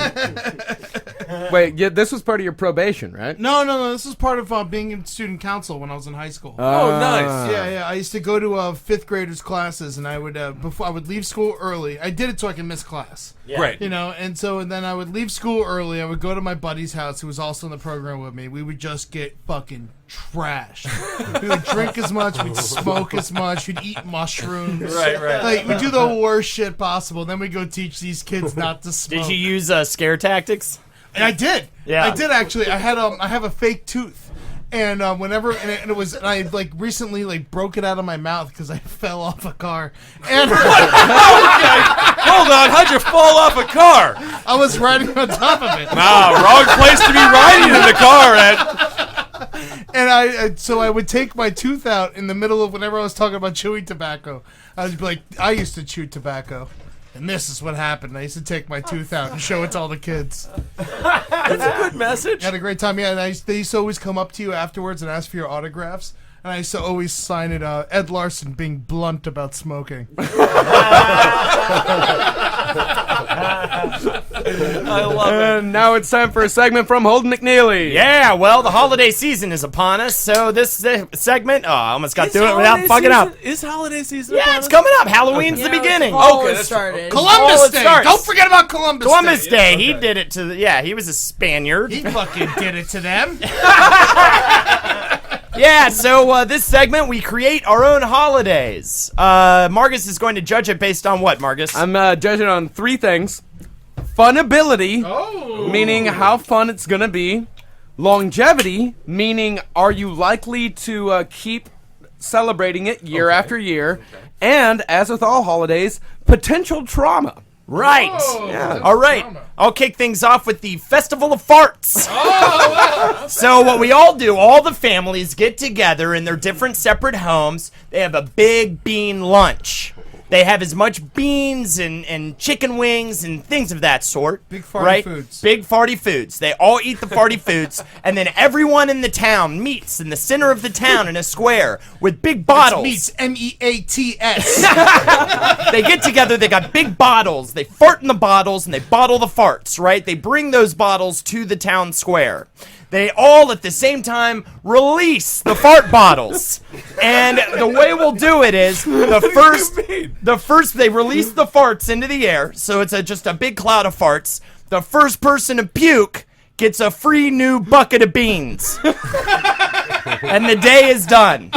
Wait, this was part of your probation, right? No. This is part of being in student council when I was in high school. Oh, nice. Yeah. I used to go to fifth graders' classes, and I would before I would leave school early. I did it so I could miss class. Yeah. Great. And then I would leave school early. I would go to my buddy's house, who was also in the program with me. We would just get fucking trashed. We would drink as much, we'd smoke as much, we'd eat mushrooms. Right. Like, we do the worst shit possible. Then we go teach these kids not to smoke. Did you use scare tactics? And I did. Yeah. I did actually. I have a fake tooth. And I like recently like broke it out of my mouth because I fell off a car. And Hold on, how'd you fall off a car? I was riding on top of it. Wrong place to be riding in the car, Ed. And I would take my tooth out in the middle of whenever I was talking about chewing tobacco. I would be like, I used to chew tobacco. And this is what happened. I used to take my tooth out and show it to all the kids. That's a good message. I had a great time. Yeah, and they used to always come up to you afterwards and ask for your autographs. And I used to always sign it, Ed Larson being blunt about smoking. I love it. And now it's time for a segment from Holden McNeely. Yeah, well, the holiday season is upon us, so this segment, I almost got through it without fucking up. Is holiday season Yeah, it's coming up. Halloween's the beginning. Okay, that's started. Columbus Day! starts. Don't forget about Columbus Day! Columbus Day, he did it to he was a Spaniard. He fucking did it to them. Yeah, so this segment, we create our own holidays. Marcus is going to judge it based on what, Marcus? I'm judging on 3 things. Funability, meaning how fun it's going to be. Longevity, meaning are you likely to keep celebrating it year after year. And, as with all holidays, potential trauma. Right. Yeah. All right. I'll kick things off with the Festival of Farts. So what we all do, all the families get together in their different separate homes. They have a big bean lunch. They have as much beans and chicken wings and things of that sort. Big farty foods. Big farty foods. They all eat the farty foods, and then everyone in the town meets in the center of the town in a square with big bottles. Meets MEATS. They get together, they got big bottles, they fart in the bottles, and they bottle the farts, right? They bring those bottles to the town square. They all at the same time release the fart bottles. And the way we'll do it is the first they release the farts into the air, so it's just a big cloud of farts. The first person to puke gets a free new bucket of beans. And the day is done.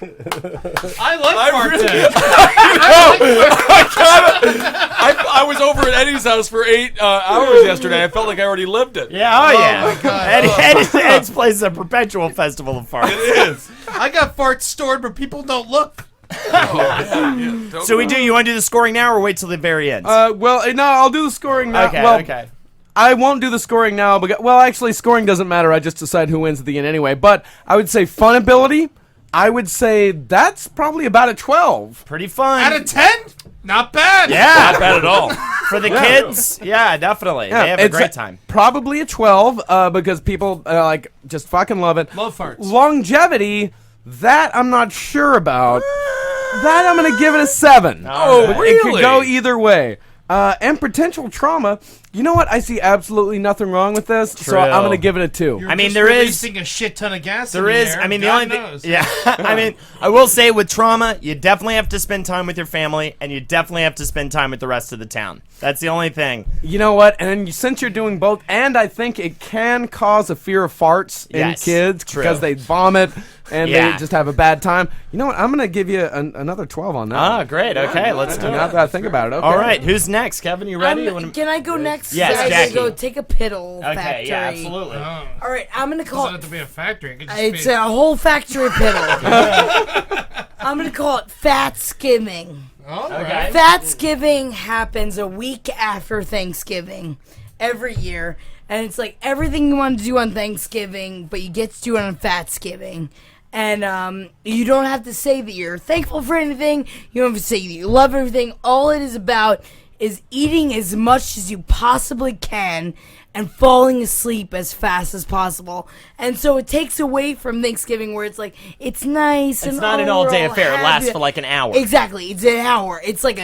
I like fart I was over at Eddie's house for 8 hours yesterday. I felt like I already lived it. Yeah, my God. Ed's place is a perpetual festival of farts. It is. I got farts stored, but people don't look. So you want to do the scoring now or wait till the very end? Well, no, I'll do the scoring now. Okay, well, okay. I won't do the scoring now because, well, actually, scoring doesn't matter. I just decide who wins at the end anyway. But I would say fun ability. I would say that's probably about a 12. Pretty fun. Out of 10? Not bad. Yeah. Not bad at all. For the kids, yeah, definitely. Yeah, they have a great time. Probably a 12 because people just fucking love it. Love farts. Longevity, that I'm not sure about. That I'm going to give it a 7. Oh, But really? It could go either way. And potential trauma, you know what? I see absolutely nothing wrong with this, so I'm going to give it a 2. You're I mean, just there is- releasing a shit ton of gas. There in the is, air. I mean, the God only knows. thing, yeah, I mean, I will say with trauma, you definitely have to spend time with your family, and you definitely have to spend time with the rest of the town. That's the only thing. You know what? And since you're doing both, and I think it can cause a fear of farts in Yes, kids true. because they vomit and Yeah. they just have a bad time. You know what? I'm going to give you another 12 on that. Ah, great. Okay, let's do Now it. that I think about it. Okay. All right, who's next? Kevin, you ready? You wanna- Can I go next? Yes, I Jackie. gotta go take a piddle Okay, factory. yeah, absolutely. Oh. All right, I'm gonna call Doesn't it. have to be a factory. It could just It's be a whole factory piddle. I'm gonna call it Fatsgiving. Okay. Fatsgiving happens a week after Thanksgiving every year, and it's like everything you want to do on Thanksgiving, but you get to do it on Fatsgiving. And you don't have to say that you're thankful for anything. You don't have to say that you love everything. All it is about is eating as much as you possibly can and falling asleep as fast as possible. And so it takes away from Thanksgiving where it's like, it's nice. It's and not an we're all-day all affair. It lasts happy. for like an hour. Exactly. It's an hour. It's like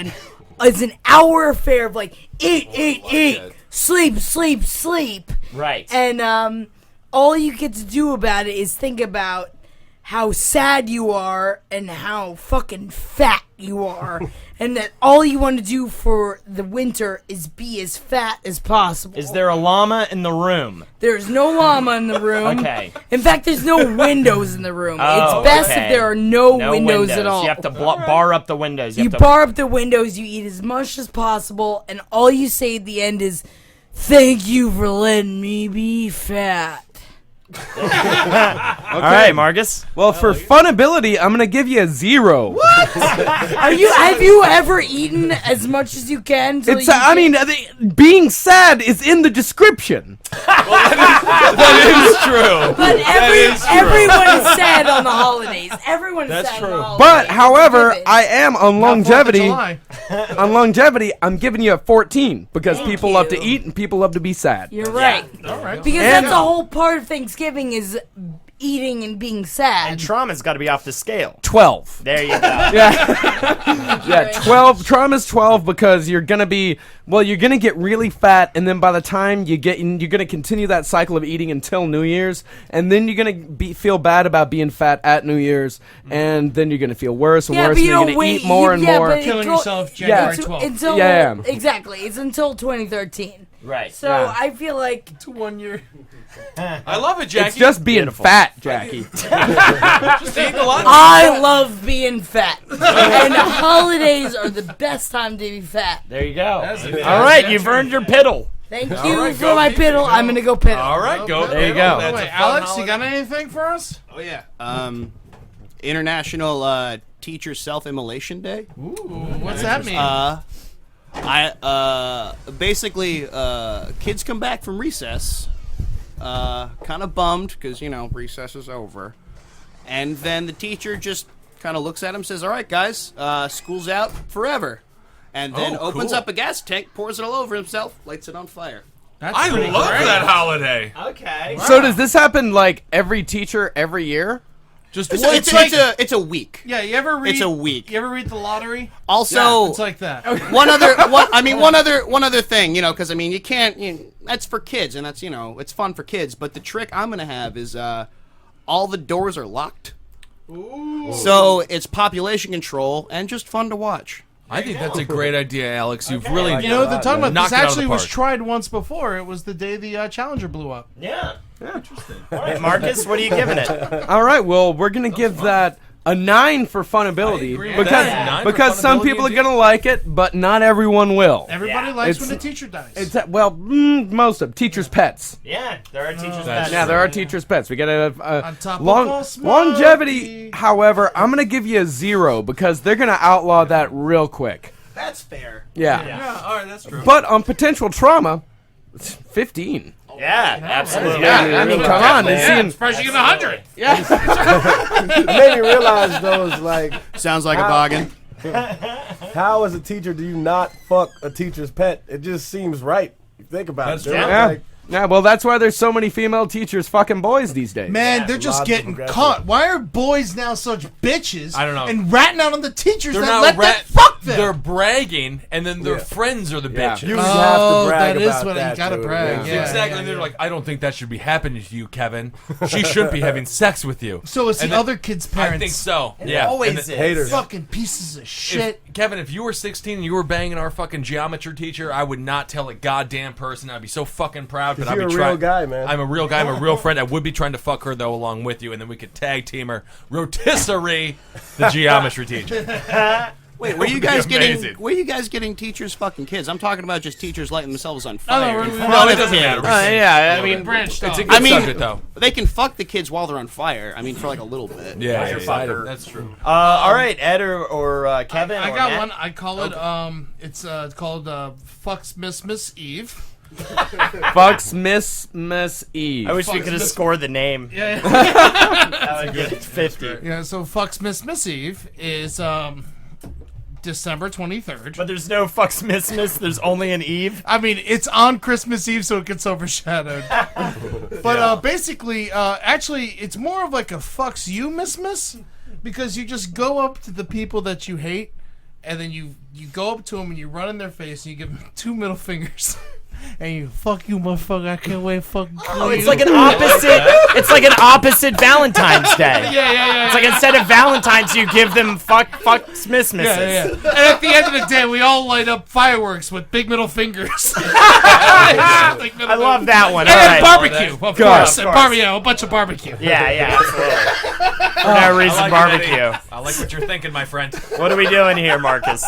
it's an hour affair of like, eat, sleep, sleep, sleep. Right. And all you get to do about it is think about how sad you are and how fucking fat you are. And that all you want to do for the winter is be as fat as possible. Is there a llama in the room? There's no llama in the room. Okay. In fact, there's no windows in the room. Oh, it's best okay. if there are no windows at all. You have to bar up the windows. You have to bar up the windows, you eat as much as possible, and all you say at the end is, "Thank you for letting me be fat." All right, Marcus. Well, for fun ability, I'm going to give you a 0. What? Have you ever eaten as much as you can? till It's. you I mean, being sad is in the description. That is true. But everyone is sad on the holidays. Everyone is That's sad true. on the holidays. But, however, Give it. I am on Not 4th of longevity. July. On longevity, I'm giving you a 14 because Thank people love to you. eat and people love to be sad. You're right. All right. Because And- that's the whole part of Thanksgiving is eating and being sad. And trauma's got to be off the scale. 12. There you go. Yeah, 12. Trauma's 12 because you're gonna get really fat, and then by the time you're gonna continue that cycle of eating until New Year's, and then you're gonna feel bad about being fat at New Year's, and then you're gonna feel worse and Yeah, worse, but and you you're don't gonna wait. eat more and more. But it Killing go- yourself January until- 12th. Until, Yeah. Exactly. It's until 2013. Right. So Yeah. I feel like To 1 year. I love it, Jackie. It's just being Beautiful. fat, Jackie. Just eating a lot. I love being fat, and the holidays are the best time to be fat. There you go. All right, you've earned your piddle. Thank All you right, for go my Pete. piddle. I'm gonna go piddle. All right, go. There you go. That's a Wait, fun Alex, holiday. you got anything for us? Oh yeah. International Teacher Self-Immolation Day. Ooh, what's that mean? Basically, kids come back from recess, kind of bummed because, recess is over. And then the teacher just kind of looks at him and says, all right, guys, school's out forever. And then opens up a gas tank, pours it all over himself, lights it on fire. I love that holiday. Okay. Wow. So does this happen like every teacher every year? Just it's a week. Yeah, you ever read? It's a week. You ever read the lottery? Also, it's like that. one other thing, because you can't. That's for kids, and that's it's fun for kids. But the trick I'm gonna have is all the doors are locked. Ooh. So it's population control and just fun to watch. I think that's a great idea, Alex. You've really they're talking about this actually was park. tried once before. It was the day the Challenger blew up. Yeah. Interesting. All right, Marcus, what are you giving it? All right, well, we're going to give that a 9 for funability because some people are going to like it, but not everyone will. Everybody likes when the teacher dies. Most of them. Teachers' pets. Yeah, there are teachers' pets. Yeah, there are teachers' pets. We got On top of all longevity. However, I'm going to give you a 0 because they're going to outlaw that real quick. That's fair. Yeah. All right, that's true. But on potential trauma, it's 15. Yeah, absolutely. Yeah, I mean, come on. I'm surprised you get 100. Yeah. It made me realize, though, it's like... Sounds like a bargain. How, as a teacher, do you not fuck a teacher's pet? It just seems right. You think about That's it. true. Yeah, well, that's why there's so many female teachers fucking boys these days. Man, they're just getting caught. Why are boys now such bitches? I don't know. And ratting out on the teachers They're that not let them fuck them. They're bragging, and then their friends are the bitches. You have to brag that is about what that, you gotta dude. brag. Yeah, Exactly. And they're like, I don't think that should be happening to you, Kevin. She shouldn't be having sex with you. So it's And the then- other kids' parents. I think so. It Yeah. always And is. haters. Fucking pieces of shit. Kevin, if you were 16 and you were banging our fucking geometry teacher, I would not tell a goddamn person. I'd be so fucking proud. But I'd you're be a real guy, man. I'm a real guy. I'm a real friend. I would be trying to fuck her though, along with you, and then we could tag team her. Rotisserie, the geometry teacher. Wait, were you guys amazing. getting teachers fucking kids? I'm talking about just teachers lighting themselves on fire. no, No, it doesn't matter. Yeah, I mean, branched off. It's a good subject, though. They can fuck the kids while they're on fire. I mean, for like a little bit. Yeah, fucker. that's true. all right, Ed or Kevin. I or got Matt? one. I call it. It's called Fucks Miss Eve. Fucks Miss Eve. I wish we could have scored the name. Yeah. That would get 50. Yeah. So Fucks Miss Eve is December 23rd. But there's no fucks Miss. There's only an Eve. I mean, it's on Christmas Eve, so it gets overshadowed. But basically, actually, it's more of like a fucks you, Miss, because you just go up to the people that you hate, and then you go up to them and you run in their face and you give them 2 middle fingers. And you fuck you, motherfucker! I can't wait, fucking. Oh, it's like an opposite. It's like an opposite Valentine's Day. Yeah. It's like instead of Valentine's, you give them fucks Miss. Yeah. And at the end of the day, we all light up fireworks with big middle fingers. I love that one. And All right. barbecue, of course. Of course. A bunch of barbecue. Yeah, absolutely. For no reason, I like barbecue. it, I like what you're thinking, my friend. What are we doing here, Marcus?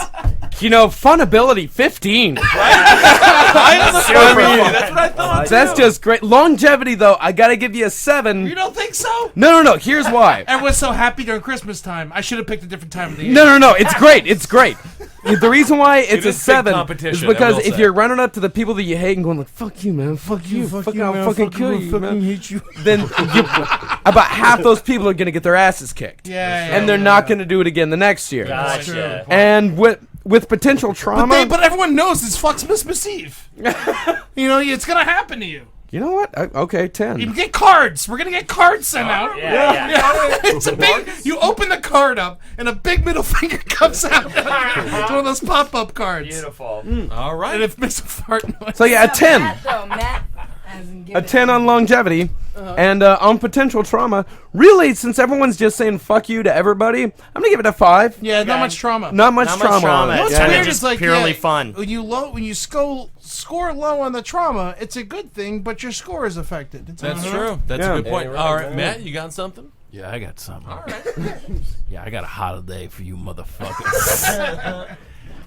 Funability 15. That's what I thought. That's just great. Longevity, though, I gotta give you a 7. You don't think so? No. Here's why. Everyone's so happy during Christmas time. I should have picked a different time of the year. No. It's great. It's great. The reason why it's a is big 7 is competition, because I will if say. you're running up to the people that you hate and going like, "Fuck you, man. Fuck you. Fuck you. I'll fucking kill you, man." hate you. Then about half those people are gonna get their asses kicked. Yeah. And they're not gonna do it again the next year. Gotcha. And with potential trauma. But everyone knows it's fucks Miss Eve. It's gonna happen to you. You know what? Okay, 10. You get cards. We're gonna get cards sent out. Yeah. It's a big. You open the card up, and a big middle finger comes out. It's one of those pop-up cards. Beautiful. All right. And if Miss Fart noise. So yeah, a 10. Matt hasn't given A 10 on longevity. And on potential trauma, really, since everyone's just saying fuck you to everybody, I'm going to give it a 5. Yeah, not much trauma. Not much trauma. on it. What's Yeah. weird Just is like purely fun. When you score low on the trauma, it's a good thing, but your score is affected. That's true. That's Yeah. a good point. Yeah, right, All right, right. Matt, you got something? Yeah, I got something. All right. Yeah, I got a holiday for you motherfuckers.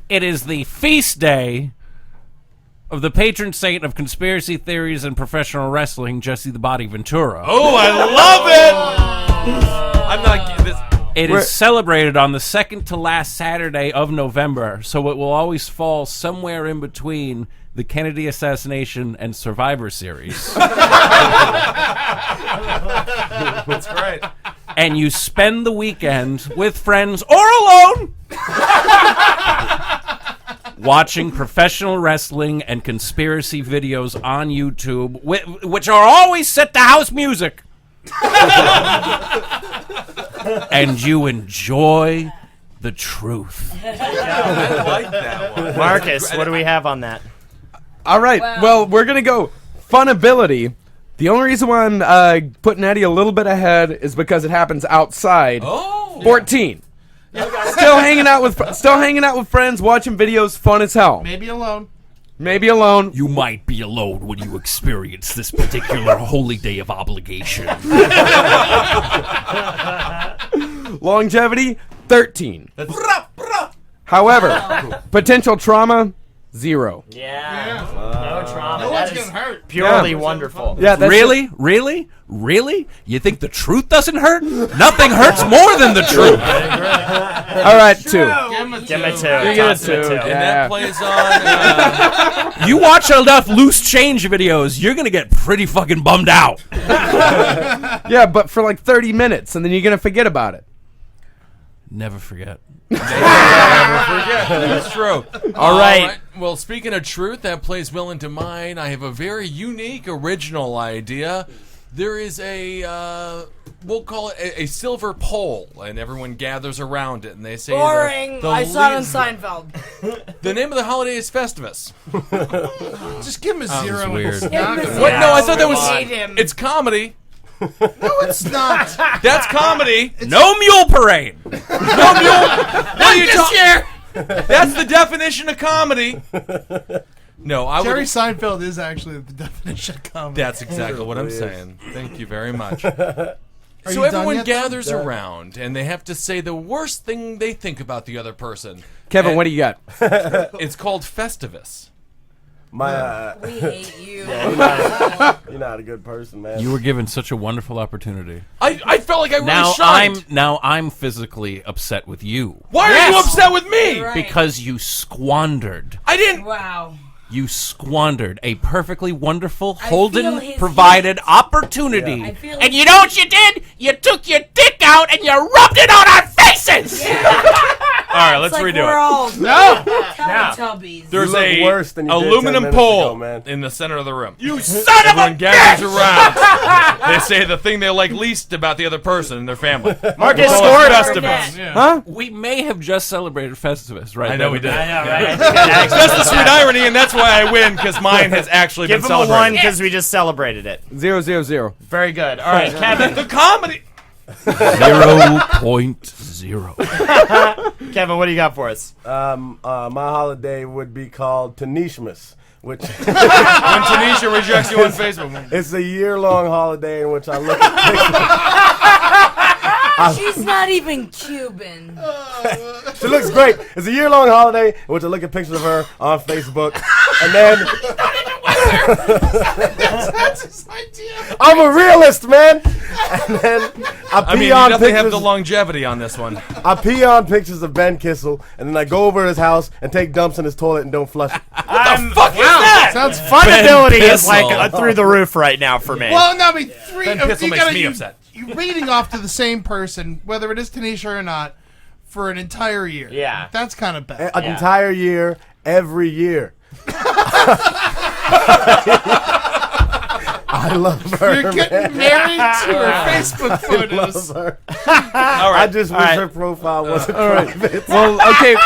It is the feast day of the patron saint of conspiracy theories and professional wrestling, Jesse the Body Ventura. Oh, I love it! I'm not this. It is celebrated on the second to last Saturday of November, so it will always fall somewhere in between the Kennedy assassination and Survivor Series. That's right. And you spend the weekend with friends or alone watching professional wrestling and conspiracy videos on YouTube, which are always set to house music. And you enjoy the truth. I like that one. Marcus, what do we have on that? All right. Well, we're going to go funability. The only reason why I'm putting Eddie a little bit ahead is because it happens outside. 14. Still hanging out with friends, watching videos, fun as hell. Maybe alone. Maybe alone. You might be alone when you experience this particular holy day of obligation. Longevity, 13. However, potential trauma, 0. Yeah. No trauma. No That one's is gonna hurt. purely wonderful. Yeah, that's Really? Really? Really? You think the truth doesn't hurt? Nothing hurts more than the truth. All right, 2. Give him a Give me 2. You get a 2. And Yeah. that plays on. You watch enough loose change videos, you're going to get pretty fucking bummed out. Yeah, but for like 30 minutes, and then you're going to forget about it. Never forget. That's true. All right. Well, speaking of truth, that plays well into mine. I have a very unique, original idea. There is a, we'll call it a silver pole, and everyone gathers around it, and they say... Boring. I saw it on Seinfeld. The name of the holiday is Festivus. Just give him a 0. was weird. It's not Give him a gonna- 0. What? No, I thought that was... Hate him. It's comedy. No, it's not. That's comedy. No mule parade. No mule. What are you talking? That's the definition of comedy. No, I Jerry would. Seinfeld is actually the definition of comedy. That's exactly what I'm saying. Thank you very much. So you done everyone yet? gathers around, and they have to say the worst thing they think about the other person. Kevin, And what do you got? It's called Festivus. My, We hate you. you're not a good person, man. You were given such a wonderful opportunity. I felt like I really shined. Now I'm physically upset with you Why are you upset with me? Right. because you squandered. I didn't. Wow. You squandered a perfectly wonderful feel Holden his provided opportunity. I feel And you know what you did? You took your dick out and you rubbed it on our faces. All right, let's It's like redo we're it. all Teletubbies. There's You look a worse than you did 10 aluminum minutes pole ago, man. in the center of the room. You son of a Everyone gathers around. They say the thing they like least about the other person and their family. Marcus We'll call it scored. Festivus. Huh? We may have just celebrated Festivus, right? I know we did. I know, right? That's the sweet irony, and that's why I win, because mine has actually Give been him a 1 celebrated. because we just celebrated it. 0, 0, 0. Very good. All right, Kevin. The comedy. 0.0. Kevin, what do you got for us? My holiday would be called Tanishmas, which When Tanisha rejects you on Facebook. it's a year-long holiday in which I look at She's not even Cuban. She looks great. It's a year-long holiday in which I look at pictures of her on Facebook, and then That's his idea. I'm a realist, man. And then I I mean, pee you on definitely have pictures. the longevity on this one. I pee on pictures of Ben Kissel, and then I go over to his house and take dumps in his toilet and don't flush it. What the fuck is that? Sounds Funability is Kissel. like through the roof right now for me. Well, no, I mean, three. Ben Kissel makes me upset. You're reading off to the same person, whether it is Tanisha or not, for an entire year. Yeah. That's kind of bad. An entire year, every year. I love her. You're getting married to her Facebook photos. Love her. All right. I just wish her profile wasn't private. Well, okay.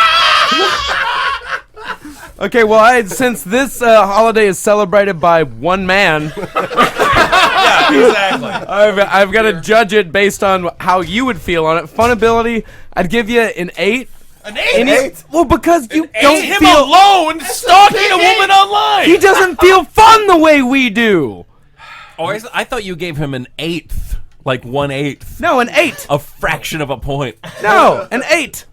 Okay, well, since this holiday is celebrated by one man, Yeah, exactly. I've got to judge it based on how you would feel on it. Funability, I'd give you an 8. An 8? Well, because you Ain't don't him feel alone stalking a woman online. he doesn't feel fun the way we do. Oh, I thought you gave him an 1/8. No, an 8. A fraction of a point. No, an 8.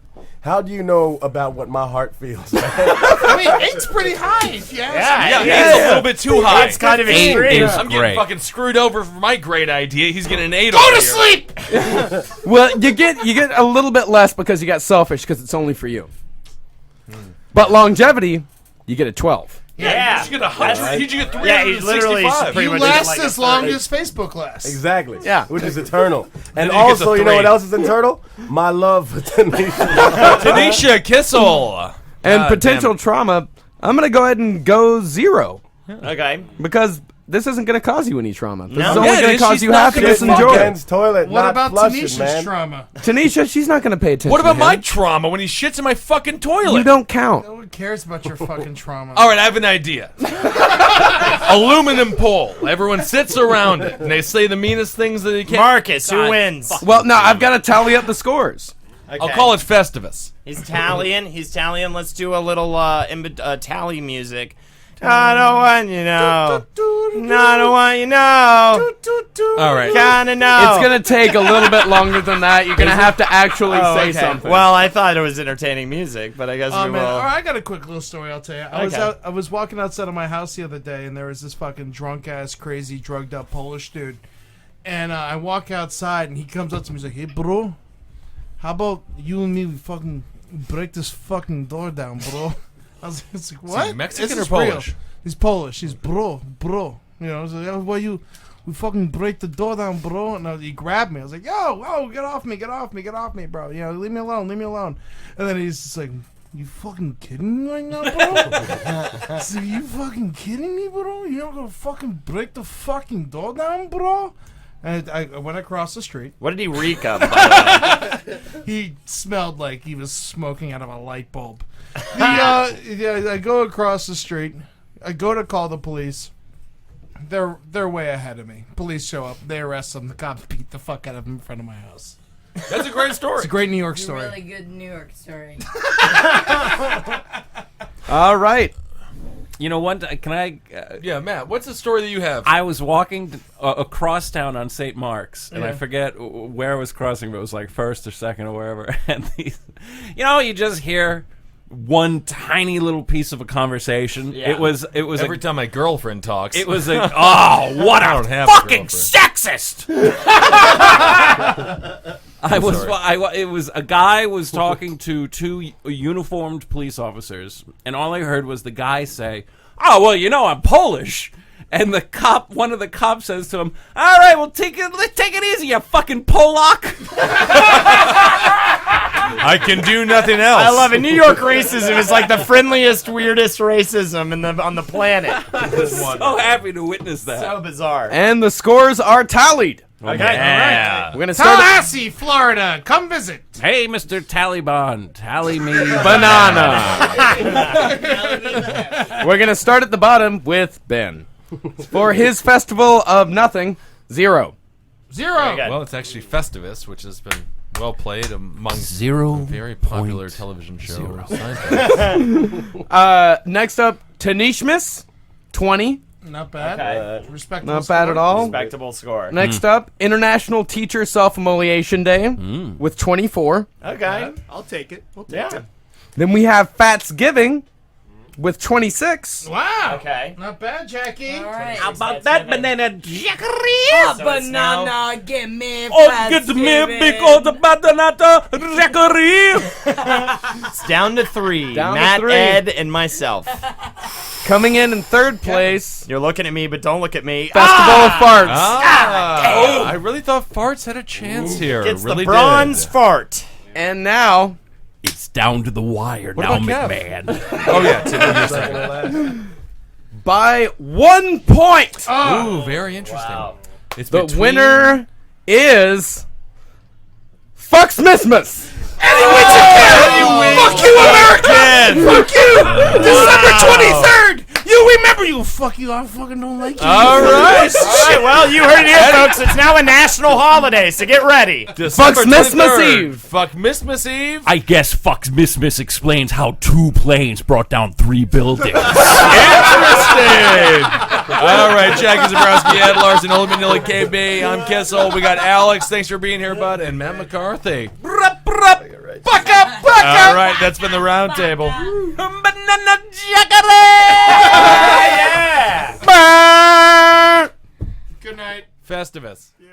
How do you know about what my heart feels, man? I mean, 8's pretty high. If you ask me. Yeah, it's a little bit too high. It's kind of extreme. I'm getting fucking screwed over for my great idea. He's getting an 8 Go over to here. sleep. Well, you get a little bit less because you got selfish because it's only for you. But longevity, you get a 12. Yeah. He should get 100. He should get 365. Yeah, he's literally pretty You much last like as long as Facebook lasts. Exactly. Yeah. Which is eternal. And then you get also, the you know 3. what else is eternal? My love for Tanisha. Tanisha Kissel. And God potential damn it. trauma, I'm going to go ahead and go 0. Okay. Because this isn't going to cause you any trauma. This No. is only Yeah, it going to is. cause She's you not gonna happiness and fuck joy. Ken's toilet, What not about flushing, Tanisha's man. trauma? Tanisha, she's not going to pay attention What about to my him. trauma when he shits in my fucking toilet? You don't count. No one cares about your fucking trauma. All right, I have an idea. Aluminum pole. Everyone sits around it, and they say the meanest things that they can. Marcus, who wins? Well, no, I've got to tally up the scores. I'll call it Festivus. He's Italian. Let's do a little tally music. I don't want you know. I don't want you know. All right. Kinda know. It's going to take a little bit longer than that. You're going to have to actually say something. Well, I thought it was entertaining music, but I guess Oh we man! will. All right, I got a quick little story I'll tell you. I was walking outside of my house the other day, and there was this fucking drunk ass, crazy, drugged up Polish dude. And I walk outside, and he comes up to me, he's like, "Hey, bro, how about you and me? We fucking break this fucking door down, bro." I was like, "What? Is he Mexican This or is real." Polish? He's Polish. He's bro. You know, I was like, "Oh, why you? We fucking break the door down, bro." And he grabbed me. I was like, "Yo, get off me, bro. You know, leave me alone. And then he's just like, "You fucking kidding me right now, bro?" So you fucking kidding me, bro? You're not gonna fucking break the fucking door down, bro? And I went across the street. What did he reek of, by the way? He smelled like he was smoking out of a light bulb. I go across the street. I go to call the police. They're way ahead of me. Police show up. They arrest him. The cops beat the fuck out of him in front of my house. That's a great story. It's a great New York It's a story. really good New York story. All right. You know, can I? Yeah, Matt, what's the story that you have? I was walking across town on St. Mark's, and I Yeah. forget where I was crossing, but it was like first or second or wherever. And these, you just hear one tiny little piece of a conversation. Yeah. It was Every time my girlfriend talks. It was a what I a don't have a fucking girlfriend. sexist. It was a guy was talking to 2 uniformed police officers, and all I heard was the guy say, "Oh, well, I'm Polish." And one of the cops says to him, "All right, well, take it easy, you fucking Polak." I can do nothing else. I love it. New York racism is like the friendliest, weirdest racism on the planet. So happy to witness that. So bizarre. And the scores are tallied. Okay, Yeah. We're going to start. Tallahassee, Florida. Come visit. Hey, Mr. Taliban, tally me Banana. We're going to start at the bottom with Ben. For his festival of nothing, 0. 0. good. Well, it's actually Festivus, which has been well played among 0. very popular television show. Next up, Tanishmas, 20. Not bad. Okay. Respectable. Not bad at all. Respectable score. Next up, International Teacher Self-Immolation Day with 24. Okay. I'll take it. Yeah. Then we have Fatsgiving with 26. Wow. Okay. Not bad, Jackie. All right. How about that banana jackery? A So it's now- banana, give me Oh, get me because the banana jackery. It's down to 3. Down to Matt, 3. Ed, and myself. Coming in third place, You're looking at me, but don't look at me. Festival of Farts. I really thought farts had a chance here. It's really the bronze did. fart. And now, It's down to the wire What now, about Kev? McMahon. Oh, yeah. Tim, you're second. by 1 point, Ooh, very interesting. It's the between- winner is Fucksmithmas. Fuck you, America! Fuck you! December 23rd! You remember you fuck you. I fucking don't like you. All right. Shit, well, you heard it here, folks. It's now a national holiday, so get ready. December Fucksmithmas 23rd. Eve. Fuckmissmas Eve. I guess Fox Miss explains how 2 planes brought down 3 buildings. Interesting. All right, Jackie Zebrowski, Ed Larson, Holden McNeely, KB. I'm Kissel. We got Alex. Thanks for being here, bud. And Matt McCarthy. Buck up, buck All right, that's been the Roundtable. Banana Yeah. Good night. Festivus. Yeah.